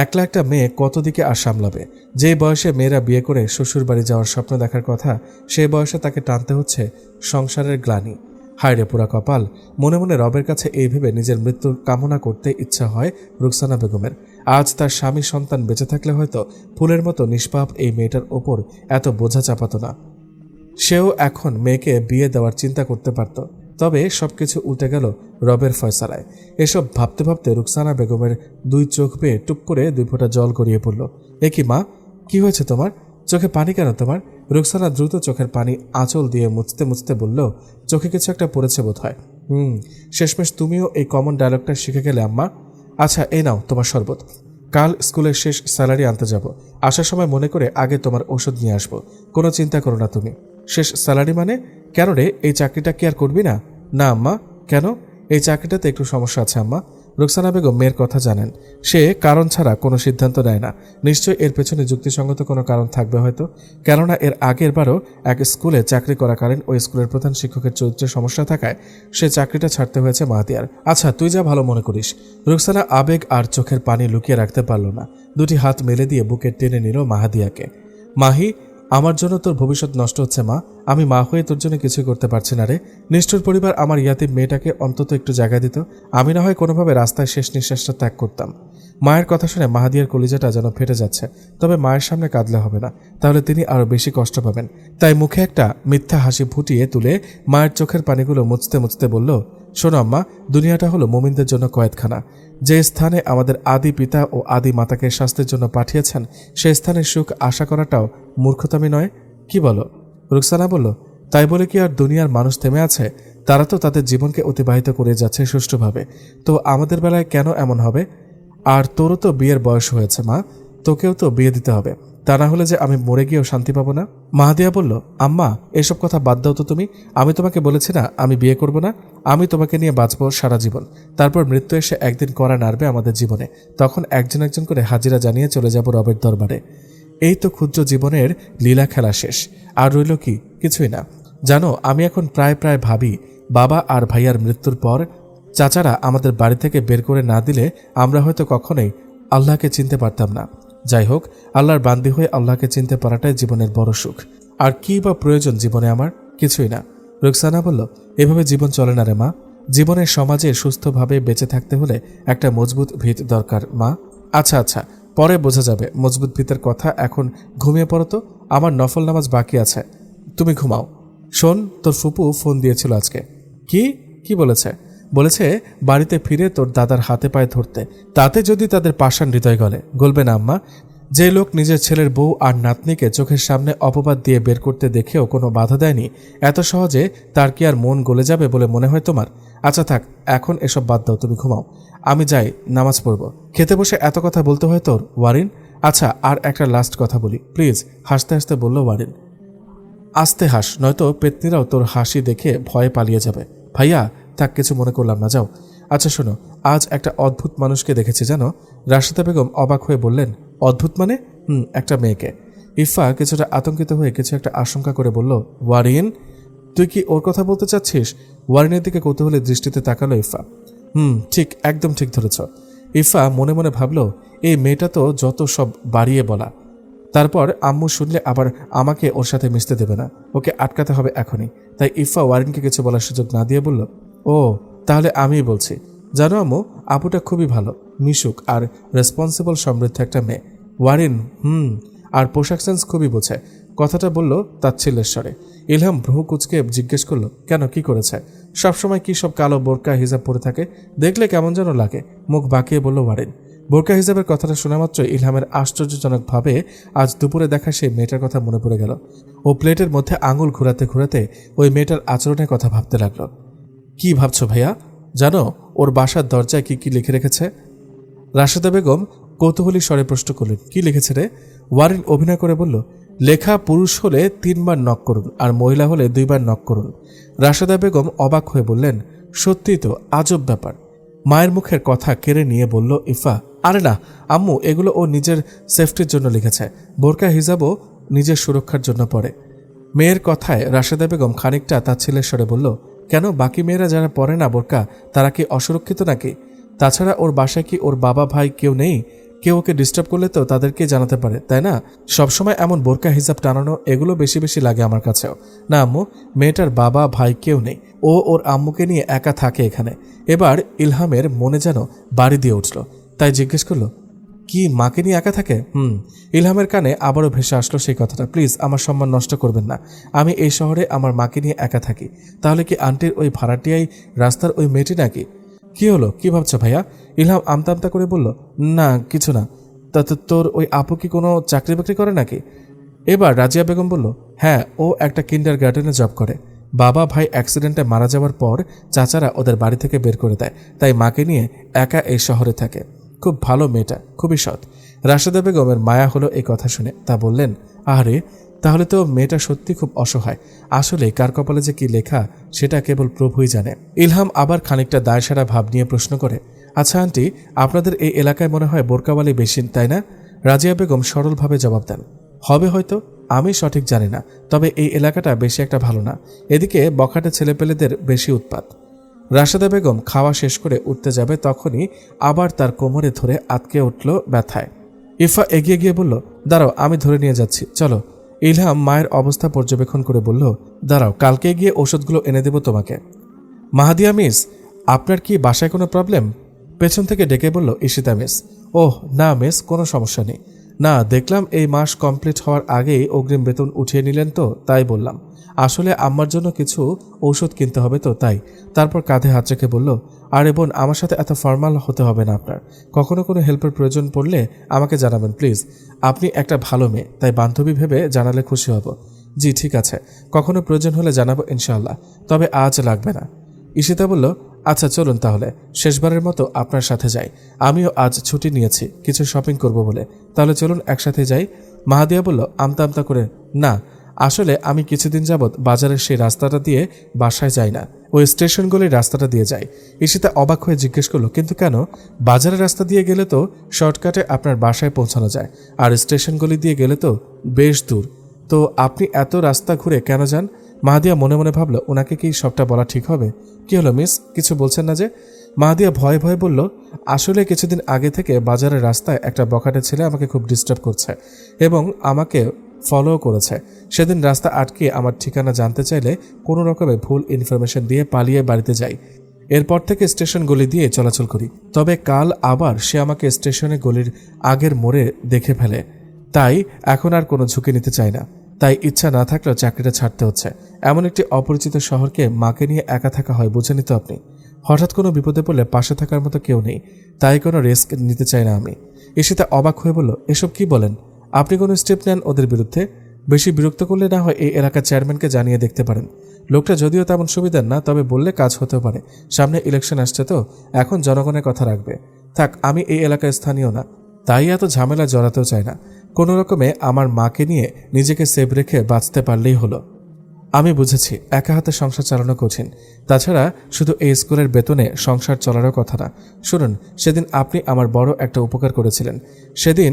একলা একটা মেয়ে কত দিকে আর সামলাবে। যে বয়সে মেয়েরা বিয়ে করে শ্বশুর বাড়ি যাওয়ার স্বপ্ন দেখার কথা, সেই বয়সে তাকে টানতে হচ্ছে সংসারের গ্লানি। হায় রে পুরা কপাল! মনে মনে রবের কাছে এই ভেবে নিজের মৃত্যুর কামনা করতে ইচ্ছা হয় রুকসানা বেগমের। আজ তার স্বামী সন্তান বেঁচে থাকলে হয়তো ফুলের মতো নিষ্পাপ এই মেয়েটার ওপর এত বোঝা চাপাতো না। সেও এখন মেয়েকে বিয়ে দেওয়ার চিন্তা করতে পারত। তবে সবকিছু উল্টে গেল রবের ফয়সালায়। এসব ভাবতে ভাবতে রুকসানা বেগমের 2 চোখ বেয়ে টুপ করে 2 ফোঁটা জল গড়িয়ে পড়ল। এ কি মা, কি হয়েছে তোমার? চোখে পানি কেন তোমার? রুকসানা দ্রুত চোখের পানি আঁচল দিয়ে মুছতে মুছতে বলল, চোখে কিছু একটা পড়েছে বোধ হয়। শেষমেশ তুমিও এই কমন ডায়লগটা শিখে গেলে আম্মা। আচ্ছা এই নাও তোমার শরবত। কাল স্কুলের শেষ স্যালারি আনতে যাব, আসার সময় মনে করে আগে তোমার ওষুধ নিয়ে আসবো। কোনো চিন্তা করো না তুমি। শেষ স্যালারি মানে? কেন রে, এই চাকরিটা কি আর করবি না? না আম্মা। কেন? এই চাকরিটাতে একটু সমস্যা আছে আম্মা। রুকসানা বেগম মেয়ের কথা জানেন। সে কারণ ছাড়া কোনো সিদ্ধান্ত নেয় না। নিশ্চয়ই এর পেছনে যুক্তিসঙ্গত কোনো কারণ থাকবে হয়তো। কেননা এর আগের বারও এক স্কুলে চাকরি করাকালীন ওই স্কুলের প্রধান শিক্ষকের চরিত্রে সমস্যা থাকায় সে চাকরিটা ছাড়তে হয়েছে মাহাদিয়ার। আচ্ছা তুই যা ভালো মনে করিস। রুকসানা আবেগ আর চোখের পানি লুকিয়ে রাখতে পারল না, 2টি হাত মেলে দিয়ে বুকে টেনে নিল মাহাদিয়াকে। মাহি, আমার জন্য তোর ভবিষ্যৎ নষ্ট হচ্ছে মা। আমি মা হয়ে তোর জন্য কিছু করতে পারছি না রে। নিষ্ঠুর পরিবার আমার ইয়াতিম মেয়েটাকে অন্তত একটু জায়গা দিত, আমি না হয় কোনোভাবে রাস্তায় শেষ নিঃশ্বাসটা ত্যাগ করতাম। মায়ের কথা শুনে মাহাদিয়ার কলিজাটা যেন ফেটে যাচ্ছে। তবে মায়ের সামনে কাঁদলে হবে না, তাহলে তিনি আরও বেশি কষ্ট পাবেন। তাই মুখে একটা মিথ্যা হাসি ফুটিয়ে তুলে মায়ের চোখের পানিগুলো মুছতে মুছতে বলল, শোনো আম্মা, দুনিয়াটা হলো মুমিনদের জন্য কয়েদখানা। যে স্থানে আমাদের আদি পিতা ও আদি মাতাকে শাস্তির জন্য পাঠিয়েছেন, সেই স্থানে সুখ আশা করাটাও মূর্খতামি নয়। কি বলো? রুকসানা বলল, তাই বলে কি আর দুনিয়ার মানুষ থেমে আছে? তারা তো তাদের জীবনকে অতিবাহিত করে যাচ্ছে সুষ্ঠুভাবে। তো আমাদের বেলায় কেন এমন হবে? আর তোরও তো বিয়ের বয়স হয়েছে মা, তোকেও তো বিয়ে দিতে হবে। তা না হলে যে আমি মরে গিয়েও শান্তি পাবো না। মাহাদিয়া বলল, আম্মা এসব কথা বাদ দাও তো তুমি। আমি তোমাকে বলেছি না আমি বিয়ে করব না? আমি তোমাকে নিয়ে বাঁচবো সারা জীবন। তারপর মৃত্যু এসে একদিন কড়া নাড়বে আমাদের জীবনে। তখন একজন একজন করে হাজিরা জানিয়ে চলে যাব রবের দরবারে। এই তো ক্ষুদ্র জীবনের লীলা খেলা শেষ। আর রইল কি? কিছুই না। জানো, আমি এখন প্রায় প্রায় ভাবি, বাবা আর ভাইয়ার মৃত্যুর পর চাচারা আমাদের বাড়ি থেকে বের করে না দিলে আমরা হয়তো কখনোই আল্লাহকে চিনতে পারতাম না। যাই হোক, আল্লাহর বান্দি হয়ে আল্লাহকে চিনতে পারাটাই জীবনের বড় সুখ। আর কি বা প্রয়োজন জীবনে আমার? কিছুই না। রুকসানা বলল, এভাবে জীবন চলে না রে মা। জীবনের সমাজে সুস্থভাবে বেঁচে থাকতে হলে একটা মজবুত ভিত দরকার মা। আচ্ছা আচ্ছা, পরে বোঝা যাবে মজবুত ভিতের কথা। এখন ঘুমিয়ে পড়ো তো, আমার নফল নামাজ বাকি আছে। তুমি ঘুমাও। শোন, তোর ফুপু ফোন দিয়েছিল আজকে। কি কি বলেছে? বলেছে বাড়িতে ফিরে তোর দাদার হাতে পায়ে ধরতে। তাতে যদি তাদের পাষাণ হৃদয় গলবে না আম্মা। যে লোক নিজের ছেলের বউ আর নাতনিকে চোখের সামনে অপবাদ দিয়ে বের করতে দেখেও কোনো বাধা দেয়নি, এত সহজে তার কি আর মন গলে যাবে বলে মনে হয় তোমার? আচ্ছা থাক, এখন এসব বাদ দাও, তুমি ঘুমাও। আমি যাই, নামাজ পড়ব। খেতে বসে এত কথা বলতে হয় তোর, ওয়ারিন? আচ্ছা, আর একটা লাস্ট কথা বলি প্লিজ। হাসতে হাসতে বলল ওয়ারিন। আস্তে হাস, নয়তো পেতনিরাও তোর হাসি দেখে ভয়ে পালিয়ে যাবে। ভাইয়া থাক, কিছু মনে করলাম না, যাও। আচ্ছা শোনো, আজ একটা অদ্ভুত মানুষকে দেখেছি জানো? রাশেদা বেগম অবাক হয়ে বললেন, অদ্ভুত মানে? একটা মেয়েকে। ইফা কিছুটা আতঙ্কিত হয়ে কিছু একটা আশঙ্কা করে বলল, ওয়ারিন, তুই কি ওর কথা বলতে চাচ্ছিস? ওয়ারিনের দিকে কৌতূহলের দৃষ্টিতে তাকালো ইফা। ঠিক, একদম ঠিক ধরেছ। ইফা মনে মনে ভাবল, এই মেয়েটা তো যত সব বাড়িয়ে বলা। তারপর আম্মু শুনলে আবার আমাকে ওর সাথে মিশতে দেবে না, ওকে আটকাতে হবে এখনই। তাই ইফা ওয়ারিনকে কিছু বলার সুযোগ না দিয়ে বলল, ও তাহলে আমিই বলছি। জানো আম্মু, আপুটা খুবই ভালো, মিশুক আর রেসপন্সিবল সমৃদ্ধ একটা মেয়ে। ওয়ারিন আর পোশাক সেন্স খুবই বোঝে। কথাটা বলল তাচ্ছিল্যের স্বরে। ইলহাম ভ্রু কুচকে জিজ্ঞেস করলো, কেন, কি করেছে? সবসময় কি সব কালো বোরকা হিজাব পরে থাকে? দেখলে কেমন যেন লাগে। মুখ বাঁকিয়ে বলল ওয়ারিন। বোরকা হিজাবের কথাটা শোনা মাত্র ইলহামের আশ্চর্যজনকভাবে আজ দুপুরে দেখা সেই মেয়েটার কথা মনে পড়ে গেল। ও প্লেটের মধ্যে আঙুল ঘুরাতে ঘুরাতে ওই মেয়েটার আচরণের কথা ভাবতে লাগলো। কি ভাবছো ভাইয়া? জানো ওর বাসার দরজায় কি কি লিখে রেখেছে? রাশেদা বেগম কৌতূহলী স্বরে প্রশ্ন করলেন, কি লিখেছে রে? ওয়ারিন অভিনয় করে বলল, লেখা পুরুষ হলে 3 বার নক করুন আর মহিলা হলে 2 বার নক করুন। রাশেদা বেগম অবাক হয়ে বললেন, সত্যিই তো, আজব ব্যাপার। মায়ের মুখের কথা কেড়ে নিয়ে বলল ইফা, আরে না আম্মু, এগুলো ও নিজের সেফটির জন্য লিখেছে। বোরকা হিজাবও নিজের সুরক্ষার জন্য পড়ে। মেয়ের কথায় রাশেদা বেগম খানিকটা তার ছেলের স্বরে বলল, কেন, বাকি মেয়েরা যারা পরে না বোরকা তারা কি অসুরক্ষিত নাকি? তাছাড়া ওর বাসায় কি ওর বাবা ভাই কেউ নেই? কেউ ওকে ডিস্টার্ব করলে তো তাদেরকে জানাতে পারে, তাই না? সবসময় এমন বোরকা হিজাব টানানো, এগুলো বেশি বেশি লাগে আমার কাছেও। না আম্মু, মেয়েটার বাবা ভাই কেউ নেই, ও ওর আম্মুকে নিয়ে একা থাকে এখানে। এবার ইলহামের মনে যেন বাড়ি দিয়ে উঠল, তাই জিজ্ঞেস করলো, কি মাকে নিয়ে একা থাকে? ইলহামের কানে আবারও ভেসে আসলো সেই কথাটা, প্লিজ আমার সম্মান নষ্ট করবেন না। আমি এই শহরে আমার মাকে নিয়ে একা থাকি। তাহলে কি আন্টির ওই ভাড়াটিয়াই রাস্তার ওই মেয়েটি নাকি? কি হলো, কি ভাবছো ভাইয়া? ইলহাম আমতা আমতা করে বলল, না কিছু না। তা তোর ওই আপু কি কোনো চাকরি বাকরি করে নাকি? এবার রাজিয়া বেগম বলল, হ্যাঁ, ও একটা কিন্ডার গার্ডেনে জব করে। বাবা ভাই অ্যাক্সিডেন্টে মারা যাওয়ার পর চাচারা ওদের বাড়ি থেকে বের করে দেয়, তাই মাকে নিয়ে একা এই শহরে থাকে। খুব ভালো মেয়েটা, খুবই সৎ। রাশেদা বেগমের মায়া হলো এই কথা শুনে। তা বললেন, আরে তাহলে তো মেয়েটা সত্যি খুব অসহায়। আসলে কার কপালে যে কি লেখা সেটা কেবল প্রভুই জানে। ইলহাম আবার খানিকটা দায়সারা ভাব নিয়ে প্রশ্ন করে, আচ্ছা আন্টি, আপনাদের এই এলাকায় মনে হয় বোরকাওয়ালি বেশি, তাই না? রাজিয়া বেগম সরলভাবে জবাব দেন, হবে হয়তো, আমি সঠিক জানি না, তবে এই এলাকাটা বেশি একটা ভালো না। এদিকে বখাটে ছেলেপেলেদের বেশি উৎপাত। রাশেদা বেগম খাওয়া শেষ করে উঠতে যাবে, তখনই আবার তার কোমরে ধরে আটকে উঠল ব্যথায়। ইফা এগিয়ে গিয়ে বলল, দাঁড়াও, আমি ধরে নিয়ে যাচ্ছি, চলো। ইলহাম মায়ের অবস্থা পর্যবেক্ষণ করে বলল, দাঁড়াও, কালকে গিয়ে ওষুধগুলো এনে দেব তোমাকে। মাহাদিয়া মিস, আপনার কি বাসায় কোনো প্রবলেম? পেছন থেকে ডেকে বলল ঈশিতা মিস। ওহ না মিস, কোনো সমস্যা নেই। না, দেখলাম এই মাস কমপ্লিট হওয়ার আগেই অগ্রিম বেতন উঠিয়ে নিলেন, তো তাই বললাম। আসলে আম্মার জন্য কিছু ঔষধ কিনতে হবে তো তাই। তারপর কাঁধে হাত রেখে বলল, আরে বোন, আমার সাথে এত ফর্মাল হতে হবে না আপনার। কখনো কোনো হেল্পের প্রয়োজন পড়লে আমাকে জানাবেন প্লিজ। আপনি একটা ভালো মেয়ে, তাই বান্ধবী ভেবে জানালে খুশি হব। জি ঠিক আছে, কখনো প্রয়োজন হলে জানাবো ইনশাআল্লাহ, তবে আজ লাগবে না। ঈশিতা বলল, আচ্ছা চলুন তাহলে, শেষবারের মতো আপনার সাথে যাই। আমিও আজ ছুটি নিয়েছি কিছু শপিং করব বলে, তাহলে চলুন একসাথে যাই। মাহাদিয়া বলল আমতা আমতা করে, না আসলে আমি কিছুদিন যাবৎ বাজারের সেই রাস্তাটা দিয়ে বাসায় যাই না, ওই স্টেশনগুলির রাস্তাটা দিয়ে যাই। ঈশিতা অবাক হয়ে জিজ্ঞেস করলো, কিন্তু কেন? বাজারের রাস্তা দিয়ে গেলে তো শর্টকাটে আপনার বাসায় পৌঁছানো যায়, আর স্টেশনগুলি দিয়ে গেলে তো বেশ দূর, তো আপনি এত রাস্তা ঘুরে কেন যান? মাহাদিয়া মনে মনে ভাবল, ওনাকে কি সবটা বলা ঠিক হবে? কি হলো মিস, কিছু বলছেন না যে? মাহাদিয়া ভয়ে ভয়ে বলল, আসলে কিছুদিন আগে থেকে বাজারের রাস্তায় একটা বখাটে ছেলে আমাকে খুব ডিস্টার্ব করছে এবং আমাকে ফলো করেছে। সেদিন রাস্তা আটকে আমার ঠিকানা জানতে চাইলে কোনো রকমে ভুল ইনফরমেশন দিয়ে পালিয়ে বাড়িতে যাই। এরপর থেকে স্টেশন গলি দিয়ে চলাচল করি, তবে কাল আবার সে আমাকে স্টেশনে গলির আগের মোড়ে দেখে ফেলে, তাই এখন আর কোনো ঝুঁকি নিতে চাই না। তাই ইচ্ছা না থাকলেও চাকরিটা ছাড়তে হচ্ছে। এমন একটি অপরিচিত শহরকে মাকে নিয়ে একা থাকা হয়, বুঝেনি তো আপনি? হঠাৎ কোনো বিপদে পড়লে পাশে থাকার মতো কেউ নেই, তাই কোনো রিস্ক নিতে চাই না আমি। ঈশিতা অবাক হয়ে বলল, এসব কি বলেন? আপনি কোনো স্টেপ নেন ওদের বিরুদ্ধে? বেশি বিরক্ত করলে না হয় এই এলাকার চেয়ারম্যানকে জানিয়ে দেখতে পারেন। লোকটা যদিও তেমন সুবিধার না, তবে বললে কাজ হতেও পারে। সামনে ইলেকশন আসছে তো, এখন জনগণের কথা রাখবে। থাক, আমি এই এলাকার স্থানীয় না, তাই এত ঝামেলা জড়াতেও চাই না। কোনো রকমে আমার মাকে নিয়ে নিজেকে সেভ রেখে বাঁচতে পারলেই হলো। আমি বুঝেছি একা হাতে সংসার চালানো কঠিন, তাছাড়া শুধু এই স্কুলের বেতনে সংসার চলারও কথা না। শুনুন, সেদিন আপনি আমার বড় একটা উপকার করেছিলেন। সেদিন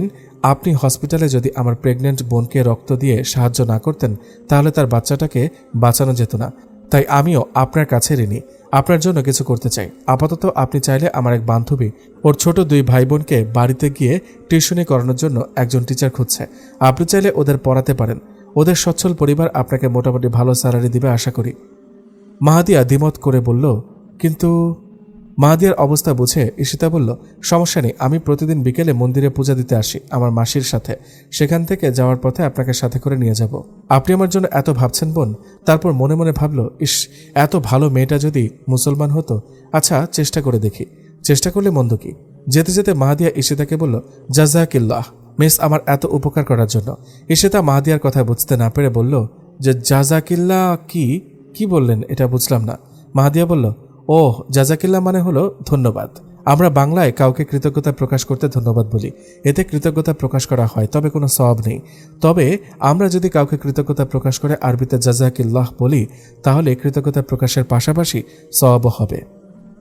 আপনি হসপিটালে যদি আমার প্রেগনেন্ট বোনকে রক্ত দিয়ে সাহায্য না করতেন, তাহলে তার বাচ্চাটাকে বাঁচানো যেত না। তাই আমিও আপনার কাছে ঋণী, আপনার জন্য কিছু করতে চাই। আপাতত আপনি চাইলে আমার এক বান্ধবী ওর ছোট 2 ভাই বোনকে বাড়িতে গিয়ে টিউশনি করানোর জন্য একজন টিচার খুঁজছে। আপনি চাইলে ওদের পড়াতে পারেন। ওদের সচ্ছল পরিবার আপনাকে মোটামুটি ভালো স্যালারি দিবে আশা করি। মাহাদিয়া দ্বিমত করে বলল, কিন্তু মাহাদিয়ার অবস্থা বুঝে ঈশিতা বলল, সমস্যা নেই, আমি প্রতিদিন বিকেলে মন্দিরে পূজা দিতে আসি আমার মাসির সাথে। সেখান থেকে যাওয়ার পথে আপনাকে সাথে করে নিয়ে যাব। আপনি আমার জন্য এত ভাবছেন বোন। তারপর মনে মনে ভাবল, ইস, এত ভালো মেয়েটা যদি মুসলমান হতো। আচ্ছা চেষ্টা করে দেখি, চেষ্টা করলে মন্দ কি? যেতে যেতে মাহাদিয়া ঈশিতাকে বলল, জাযাকিল্লাহ মিস আমার এত উপকার করার জন্য। ঈশিতা মাহাদিয়ার কথা বুঝতে না পেরে বলল, যে জাযাকিল্লাহ কি বললেন এটা বুঝলাম না। মাহাদিয়া বলল, ওহ, জাযাকিল্লাহ মানে হলো ধন্যবাদ। আমরা বাংলায় কাউকে কৃতজ্ঞতা প্রকাশ করতে ধন্যবাদ বলি, এতে কৃতজ্ঞতা প্রকাশ করা হয়, তবে কোনো সওয়াব নেই। তবে আমরা যদি কাউকে কৃতজ্ঞতা প্রকাশ করে আরবিতে জাযাকিল্লাহ বলি, তাহলে কৃতজ্ঞতা প্রকাশের পাশাপাশি সওয়াবও হবে।